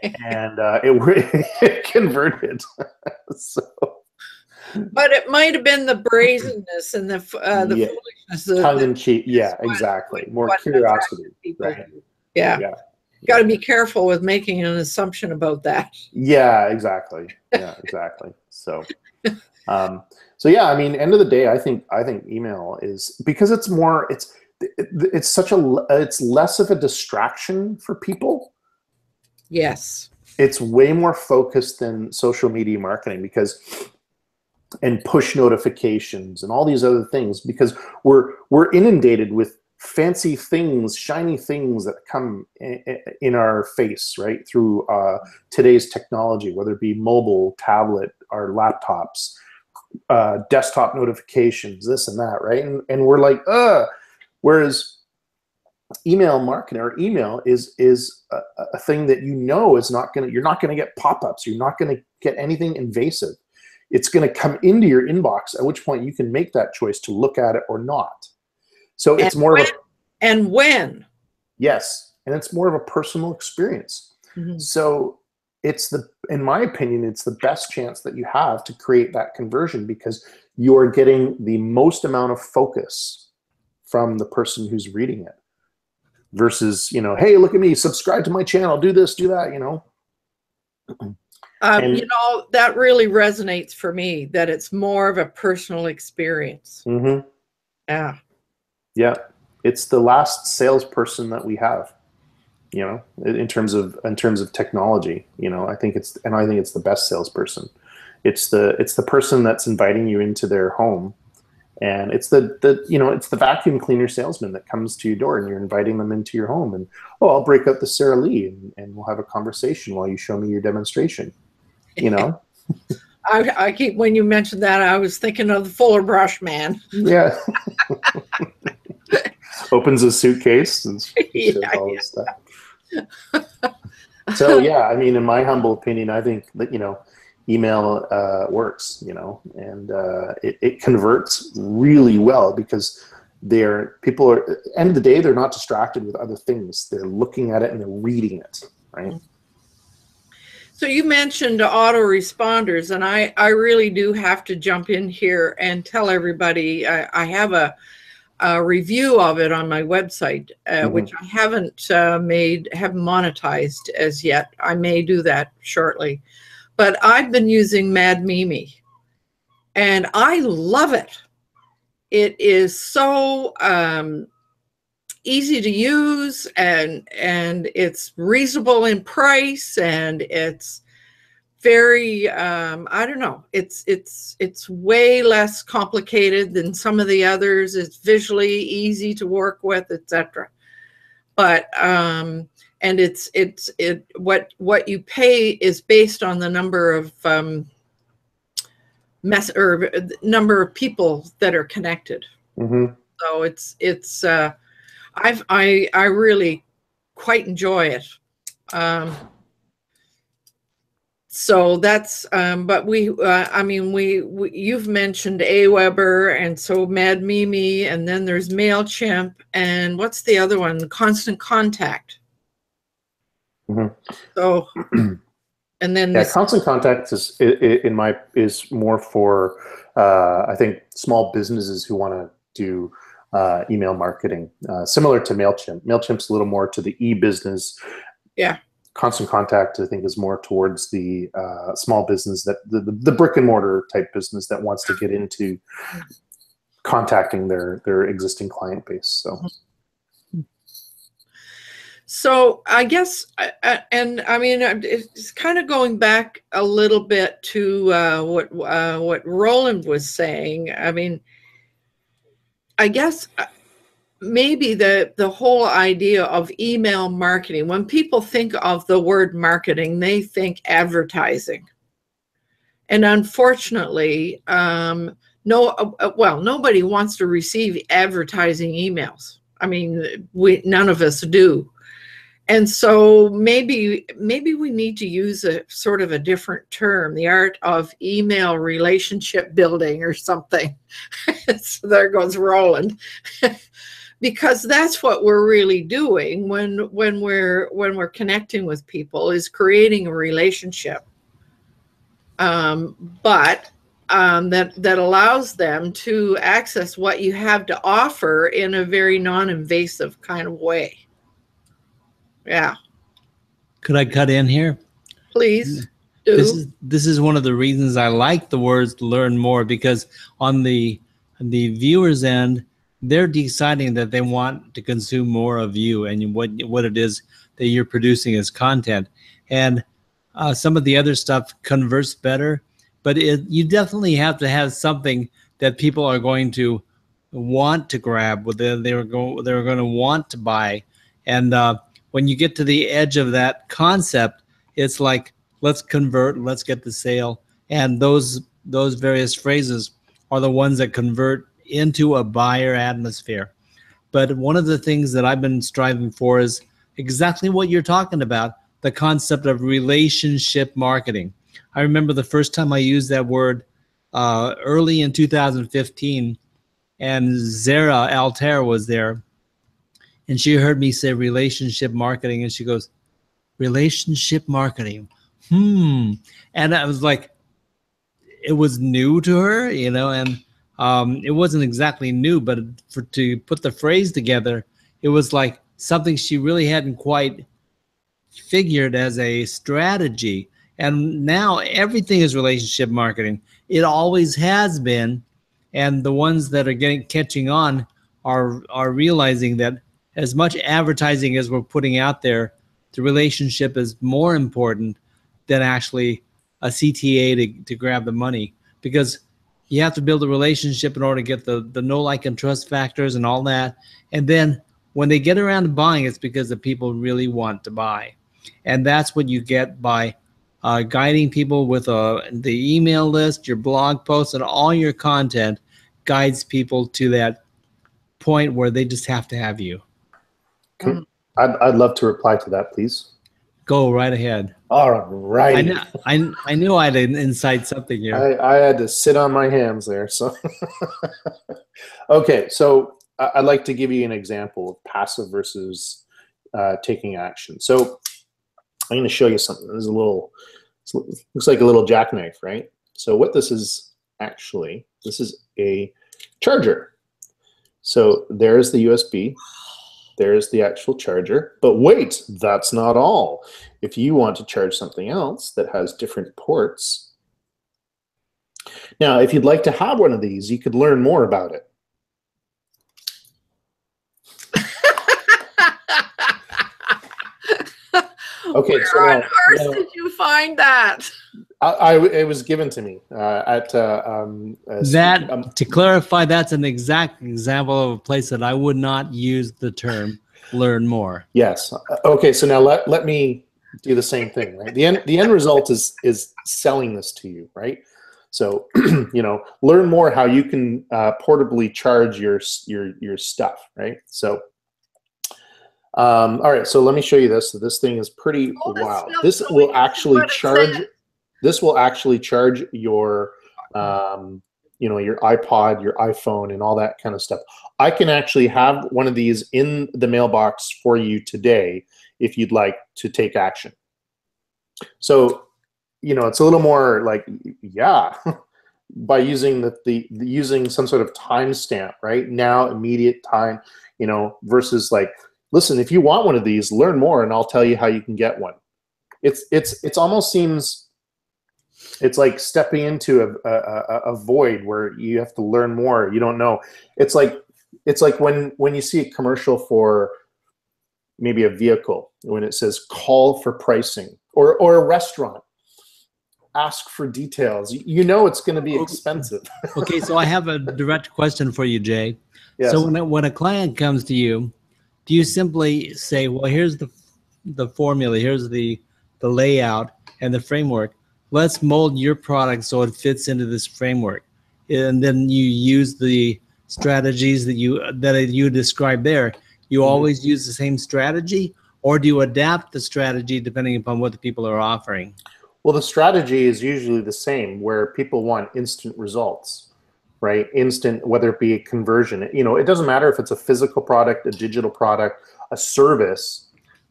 And it converted. So. But it might have been the brazenness and the foolishness. Tongue in cheek. Yeah, exactly. More curiosity. Right. Yeah. Got to be careful with making an assumption about that. Yeah, exactly. Yeah, exactly. So, yeah. I mean, end of the day, I think email is, because it's more. It's less of a distraction for people. Yes. It's way more focused than social media marketing and push notifications and all these other things, because we're inundated with fancy things, shiny things that come in our face, right, through today's technology, whether it be mobile, tablet, or laptops, desktop notifications, this and that, right? And we're like, whereas email marketing or email is a thing that you're not gonna get pop-ups, you're not gonna get anything invasive. It's gonna come into your inbox, at which point you can make that choice to look at it or not. So it's more of a... And when? Yes. and it's more of a personal experience. Mhm. So in my opinion, it's the best chance that you have to create that conversion, because you're getting the most amount of focus from the person who's reading it versus, hey, look at me, subscribe to my channel, do this, do that, That really resonates for me, that it's more of a personal experience. Mm-hmm. Yeah. Yeah. It's the last salesperson that we have, in terms of technology. I think it's the best salesperson. It's the person that's inviting you into their home, and it's it's the vacuum cleaner salesman that comes to your door and you're inviting them into your home, and I'll break out the Sara Lee and we'll have a conversation while you show me your demonstration. I keep, when you mentioned that, I was thinking of the Fuller Brush man. Yeah. Opens a suitcase and Yeah, all this stuff. So yeah, in my humble opinion, I think that email works, and it converts really well, because people are, at the end of the day, they're not distracted with other things. They're looking at it and they're reading it, right? So you mentioned autoresponders, and I really do have to jump in here and tell everybody I have a review of it on my website, which I haven't monetized as yet. I may do that shortly, but I've been using Mad Mimi, and I love it. It is so easy to use, and it's reasonable in price, and it's very I don't know, it's way less complicated than some of the others. It's visually easy to work with, etc. But and what you pay is based on the number of number of people that are connected. So it's I really quite enjoy it. So that's, but you've mentioned Aweber, and so Mad Mimi, and then there's MailChimp, and what's the other one? Constant Contact. So, and then Constant Contact is more for I think small businesses who want to do email marketing, similar to MailChimp. MailChimp's a little more to the e-business. Yeah. Constant Contact, I think, is more towards the small business, that the brick and mortar type business that wants to get into contacting their existing client base. So I guess, and it's kind of going back a little bit to what Roland was saying. I guess maybe the whole idea of email marketing, when people think of the word marketing, they think advertising. And unfortunately, nobody wants to receive advertising emails. None of us do. And so maybe we need to use a sort of a different term, the art of email relationship building or something. So there goes Roland. Because that's what we're really doing when we're connecting with people, is creating a relationship, but that allows them to access what you have to offer in a very non-invasive kind of way. Yeah. Could I cut in here? Please do. This is one of the reasons I like the words learn more, because on the viewer's end, they're deciding that they want to consume more of you and what it is that you're producing as content. And some of the other stuff converts better, but you definitely have to have something that people are going to want to grab, they're going to want to buy. And when you get to the edge of that concept, it's like, let's convert, let's get the sale. And those various phrases are the ones that convert into a buyer atmosphere. But one of the things that I've been striving for is exactly what you're talking about, the concept of relationship marketing. I remember the first time I used that word early in 2015, and Zara Altair was there, and she heard me say relationship marketing, and she goes, relationship marketing. And I was like, it was new to her, and it wasn't exactly new, but to put the phrase together, it was like something she really hadn't quite figured as a strategy. And now everything is relationship marketing. It always has been. And the ones that are catching on are realizing that as much advertising as we're putting out there, the relationship is more important than actually a CTA to grab the money, because you have to build a relationship in order to get the know, like, and trust factors and all that. And then when they get around to buying, it's because the people really want to buy. And that's what you get by guiding people with the email list, your blog posts, and all your content guides people to that point where they just have to have you. I'd love to reply to that, please. Go right ahead. All right. I knew I'd incite something here. I had to sit on my hands there. So, okay. So I'd like to give you an example of passive versus taking action. So I'm going to show you something. This is looks like a little jackknife, right? So what this is actually, this is a charger. So there's the USB. There's the actual charger. But wait, that's not all. If you want to charge something else that has different ports. Now, if you'd like to have one of these, you could learn more about it. Okay, where on earth did you find that? It was given to me to clarify, that's an exact example of a place that I would not use the term learn more. Yes. Okay, so now let me do the same thing, right? The end result is selling this to you, right? So learn more how you can portably charge your stuff, right? So all right, so let me show you this. So this thing is pretty wild. This will actually charge. This will actually charge your, your iPod, your iPhone, and all that kind of stuff. I can actually have one of these in the mailbox for you today if you'd like to take action. So, it's a little more like, yeah, by using using some sort of timestamp, right? Now, immediate time, versus like, listen, if you want one of these, learn more, and I'll tell you how you can get one. It's almost seems. It's like stepping into a void where you have to learn more. You don't know. It's like when you see a commercial for maybe a vehicle, when it says call for pricing, or a restaurant, ask for details. It's going to be expensive. Okay, so I have a direct question for you, Jay. Yes. So when a client comes to you, do you simply say, well, here's the formula, here's the layout and the framework. Let's mold your product so it fits into this framework, and then you use the strategies that you described there. You always use the same strategy, or do you adapt the strategy depending upon what the people are offering? Well, the strategy is usually the same, where people want instant results, right? Instant, whether it be a conversion. It doesn't matter if it's a physical product, a digital product, a service.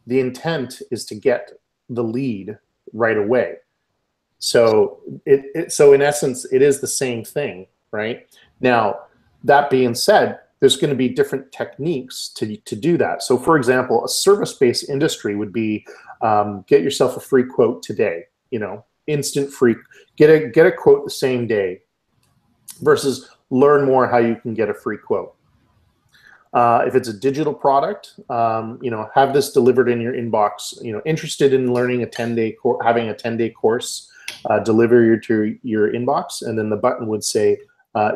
The intent is to get the lead right away. So so in essence, it is the same thing, right? Now, that being said, there's going to be different techniques to do that. So for example, a service-based industry would be get yourself a free quote today, instant free, get a quote the same day, versus learn more how you can get a free quote. If it's a digital product, have this delivered in your inbox. Interested in learning having a 10-day course, deliver to your inbox, and then the button would say,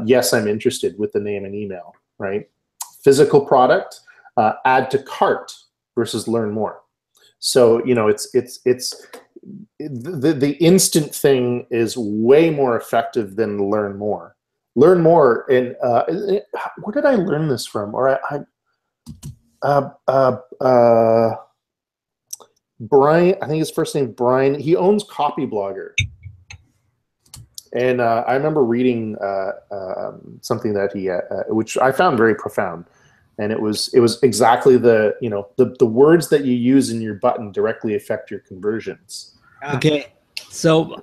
yes, I'm interested, with the name and email, right? Physical product, add to cart versus learn more. So, the instant thing is way more effective than learn more. Learn more, and where did I learn this from? Or Brian, I think his first name Brian. He owns Copy Blogger, and I remember reading something that he, which I found very profound. and it was exactly the the words that you use in your button directly affect your conversions. Okay, so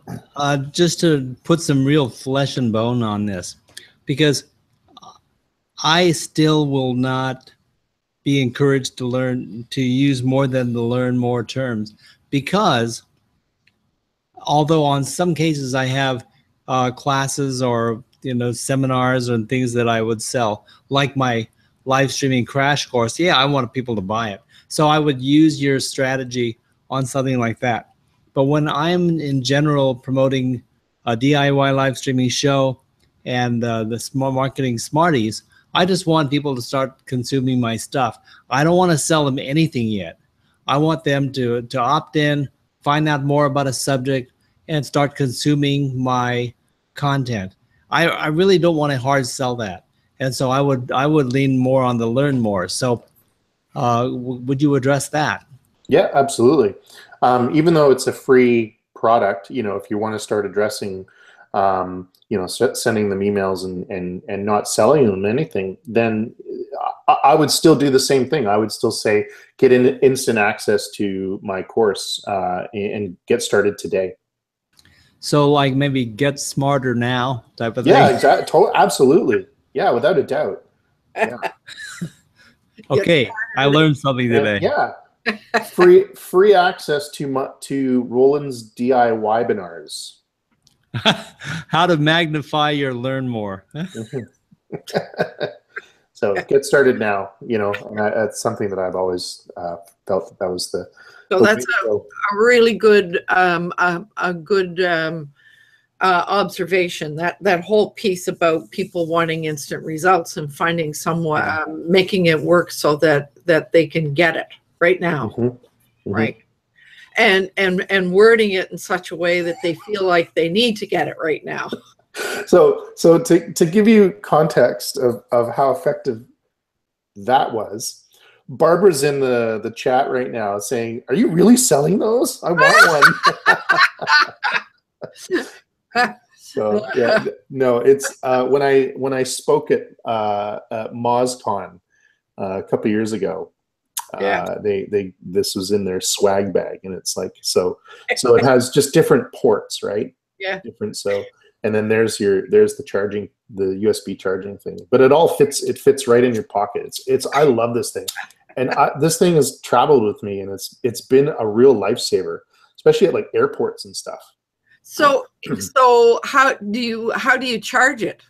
just to put some real flesh and bone on this, because I still will not be encouraged to use more than the learn more terms, because although on some cases I have classes or seminars and things that I would sell, like my live streaming crash course, yeah, I want people to buy it. So I would use your strategy on something like that. But when I'm in general promoting a DIY live streaming show and the small marketing smarties, I just want people to start consuming my stuff. I don't want to sell them anything yet. I want them to opt in, find out more about a subject, and start consuming my content. I really don't want to hard sell that. And so I would lean more on the learn more. So would you address that? Yeah, absolutely. Even though it's a free product, if you want to start addressing, sending them emails and not selling them anything, then I would still do the same thing. I would still say, get instant access to my course and get started today. So like maybe get smarter now type of thing? Yeah, exactly. Absolutely. Yeah, without a doubt. Yeah. Okay, I learned something today. Yeah. Free access to Roland's DIY webinars. How to magnify your learn more. So get started now. And that's something that I've always felt that was the. So that's a really good observation. That whole piece about people wanting instant results and finding someone making it work so that they can get it right now, right? And wording it in such a way that they feel like they need to get it right now. So to give you context of how effective that was, Barbara's in the chat right now saying, "Are you really selling those? I want one." So yeah, no, it's when I spoke at MozCon a couple years ago. This was in their swag bag, and it's like so it has just different ports, right? Yeah. Different. So, and then there's the charging, the USB charging thing, but it all fits. It fits right in your pocket. I love this thing, and this thing has traveled with me, and it's been a real lifesaver, especially at like airports and stuff. So how do you charge it?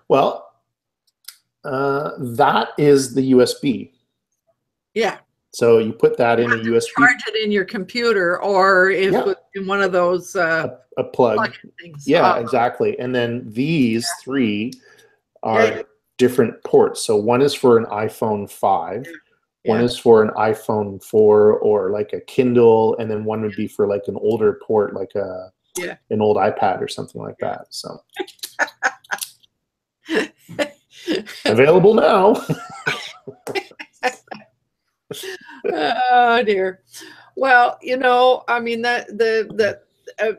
Well, that is the USB. Yeah. So you put that in a USB. Charge it in your computer, or in one of those a plug things. Yeah, exactly. And then these three are different ports. So one is for an iPhone 5, one is for an iPhone 4 or like a Kindle, and then one would be for like an older port, like an old iPad or something like that. So available now. Oh dear. Well, I mean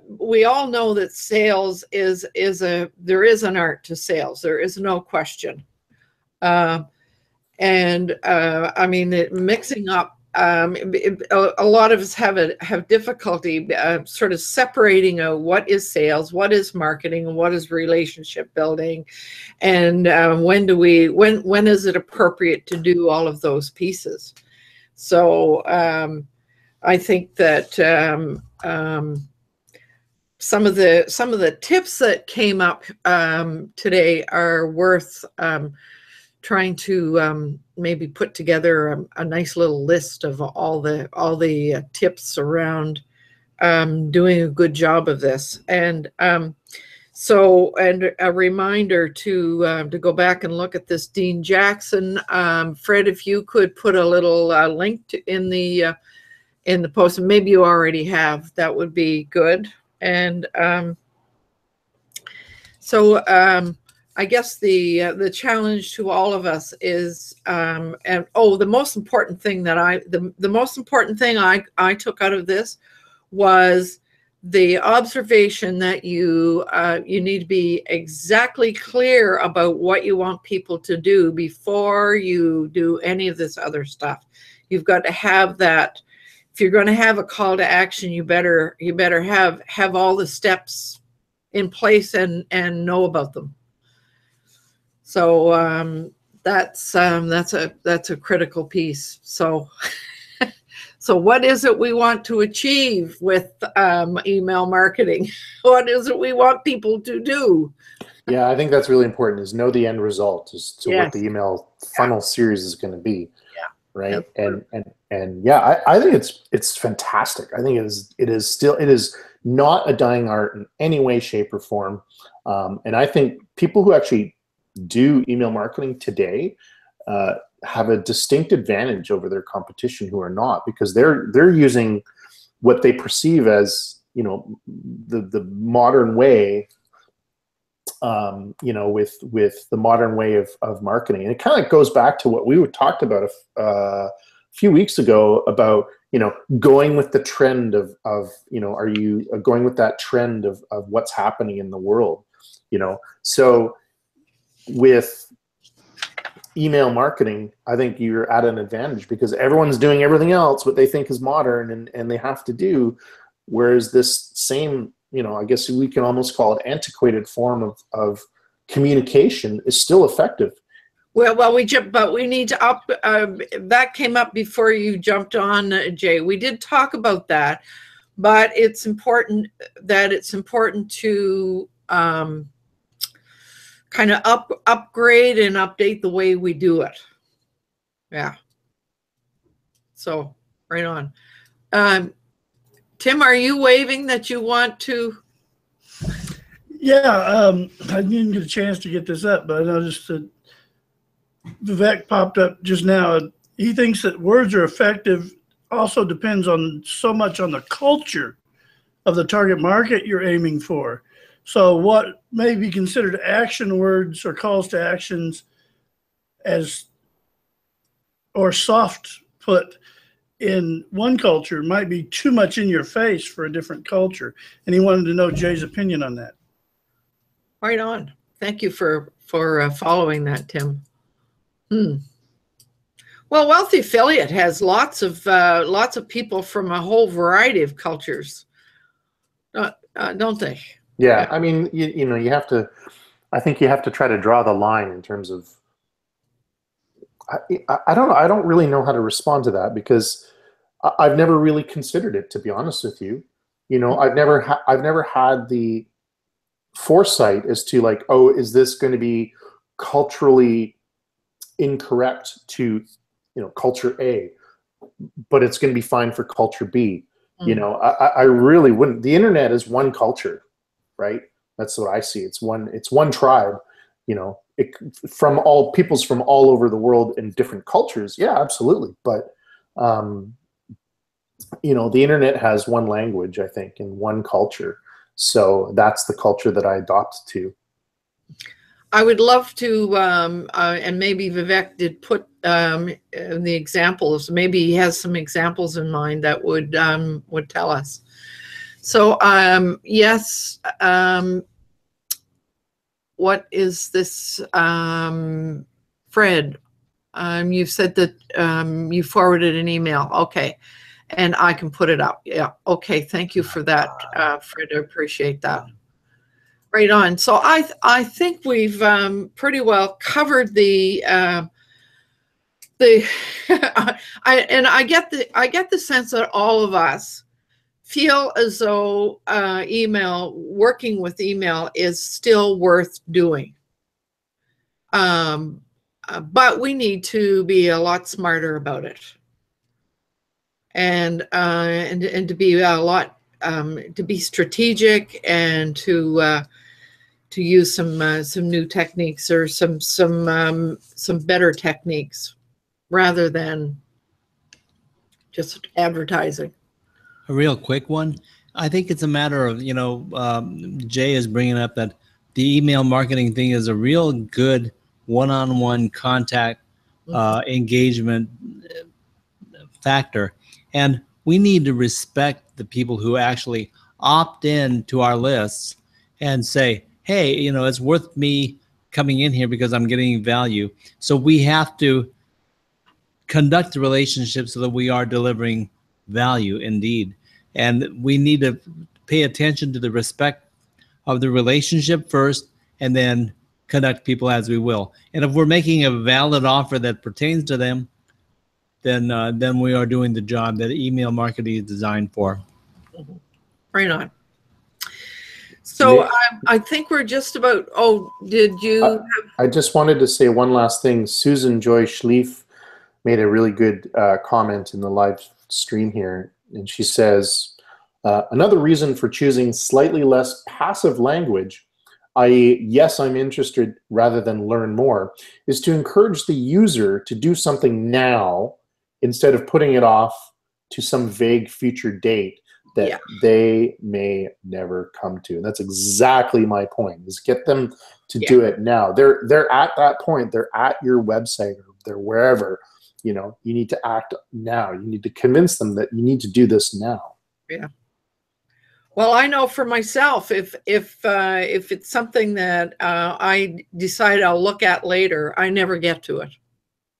we all know that sales there is an art to sales. There is no question. I mean, mixing up. A lot of us have difficulty sort of separating what is sales, what is marketing, and what is relationship building, and when is it appropriate to do all of those pieces. So I think that some of the tips that came up today are worth trying to maybe put together a nice little list of all the tips around doing a good job of this. And and a reminder to go back and look at this Dean Jackson. Fred, if you could put a little link in the post, and maybe you already have, that would be good. And I guess the challenge to all of us is, the most important thing that the most important thing I took out of this was the observation that you need to be exactly clear about what you want people to do before you do any of this other stuff. You've got to have that. If you're going to have a call to action, you better have all the steps in place and know about them. So that's a critical piece. So so what is it we want to achieve with email marketing? What is it we want people to do? Yeah, I think that's really important, is know the end result as to Yes. what the email funnel series is going to be. Yeah. Right. Absolutely. And yeah, I think it's fantastic. I think it is not a dying art in any way, shape, or form. And I think people who actually do email marketing today have a distinct advantage over their competition who are not, because they're using what they perceive as, you know, the modern way, you know, with the modern way of marketing. And it kind of goes back to what we talked about a few weeks ago about, you know, going with the trend of, you know, are you going with that trend of what's happening in the world, you know? So with email marketing, I think you're at an advantage because everyone's doing everything else what they think is modern and they have to do, whereas this same, you know, I guess we can almost call it antiquated form of communication is still effective. Well, we need to up. That came up before you jumped on, Jay. We did talk about that, but it's important to kind of upgrade and update the way we do it. Yeah. So right on. Tim, are you waving that you want to? Yeah, I didn't get a chance to get this up, but I noticed that Vivek popped up just now. He thinks that words are effective also depends on so much on the culture of the target market you're aiming for. So what may be considered action words or calls to actions as, or soft put in one culture might be too much in your face for a different culture. And he wanted to know Jay's opinion on that. Right on. Thank you for following that, Tim. Well, Wealthy Affiliate has lots of people from a whole variety of cultures, don't they? Yeah, I mean, you know, you have to. I think you have to try to draw the line in terms of. I don't know. I don't really know how to respond to that because I've never really considered it, to be honest with you. You know, I've never had the foresight as to like, oh, is this going to be culturally incorrect to, you know, culture A, but it's going to be fine for culture B. You know, I really wouldn't. The internet is one culture, right? That's what I see. It's one tribe, you know, from all peoples from all over the world in different cultures. Yeah, absolutely. But, you know, the internet has one language, I think, and one culture. So that's the culture that I adopt to. I would love to, and maybe Vivek did put the examples. Maybe he has some examples in mind that would tell us. So yes, what is this, Fred? You said that you forwarded an email. Okay, and I can put it up. Yeah. Okay. Thank you for that, Fred. I appreciate that. Right on. So I think we've pretty well covered the I get the sense that all of us feel as though working with email is still worth doing, but we need to be a lot smarter about it, and to be a lot to be strategic and to use some new techniques or some better techniques rather than just advertising. A real quick one. I think it's a matter of, you know, Jay is bringing up that the email marketing thing is a real good one-on-one contact engagement factor. And we need to respect the people who actually opt in to our lists and say, hey, you know, it's worth me coming in here because I'm getting value. So we have to conduct the relationship so that we are delivering value indeed. And we need to pay attention to the respect of the relationship first, and then conduct people as we will. And if we're making a valid offer that pertains to them, then we are doing the job that email marketing is designed for. Right on. So I think we're just about, oh, did you? I just wanted to say one last thing. Susan Joy Schlief made a really good comment in the live stream here. And she says, another reason for choosing slightly less passive language, i.e., yes, I'm interested rather than learn more, is to encourage the user to do something now instead of putting it off to some vague future date that they may never come to. And that's exactly my point, is get them to do it now. They're at that point. They're at your website or they're wherever. You know, you need to act now. You need to convince them that you need to do this now. Yeah. Well, I know for myself, if it's something that I decide I'll look at later, I never get to it.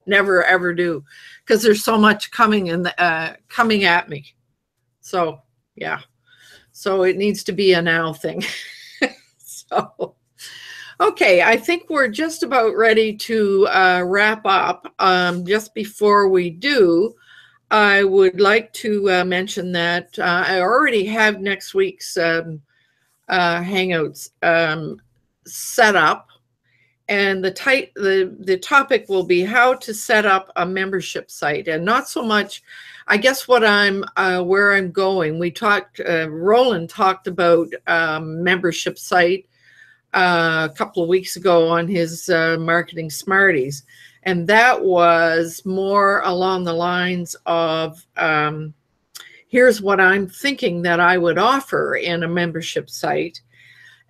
Never ever do, because there's so much coming at me. So yeah, so it needs to be a now thing. So okay, I think we're just about ready to wrap up. Just before we do, I would like to mention that I already have next week's Hangouts set up, and the topic will be how to set up a membership site, and not so much, I guess, what where I'm going. We talked, Roland talked about membership site a couple of weeks ago on his Marketing Smarties. And that was more along the lines of, here's what I'm thinking that I would offer in a membership site.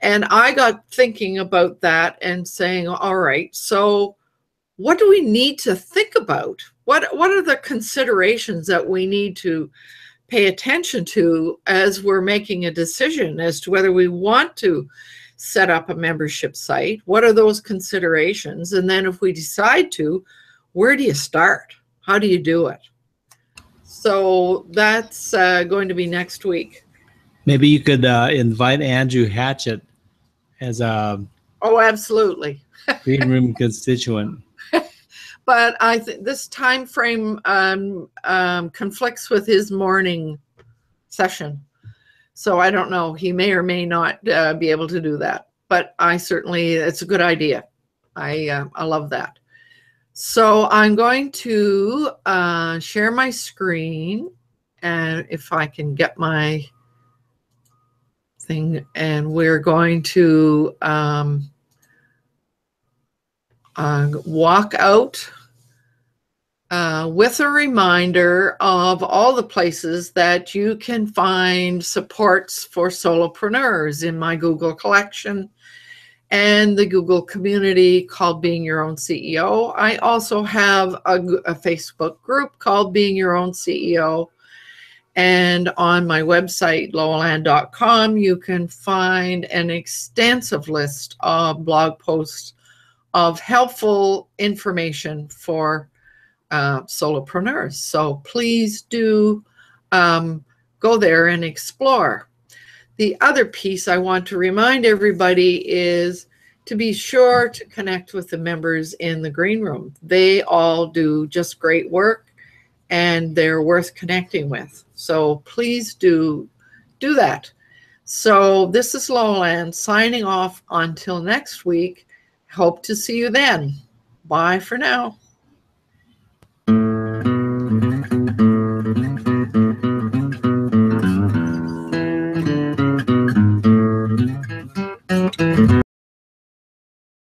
And I got thinking about that and saying, all right, so what do we need to think about? What are the considerations that we need to pay attention to as we're making a decision as to whether we want to set up a membership site? What are those considerations? And then if we decide to, where do you start? How do you do it? So that's going to be next week. Maybe you could invite Andrew Hatchett as a absolutely green room constituent. But I think this time frame conflicts with his morning session. So I don't know. He may or may not be able to do that. But I certainly, it's a good idea. I love that. So I'm going to share my screen, and if I can get my thing, and we're going to walk out with a reminder of all the places that you can find supports for solopreneurs in my Google collection and the Google community called Being Your Own CEO. I also have a Facebook group called Being Your Own CEO. And on my website, loweland.com, you can find an extensive list of blog posts of helpful information for solopreneurs. So please do go there and explore. The other piece I want to remind everybody is to be sure to connect with the members in the green room. They all do just great work, and they're worth connecting with. So please do that. So this is Lowland signing off until next week. Hope to see you then. Bye for now.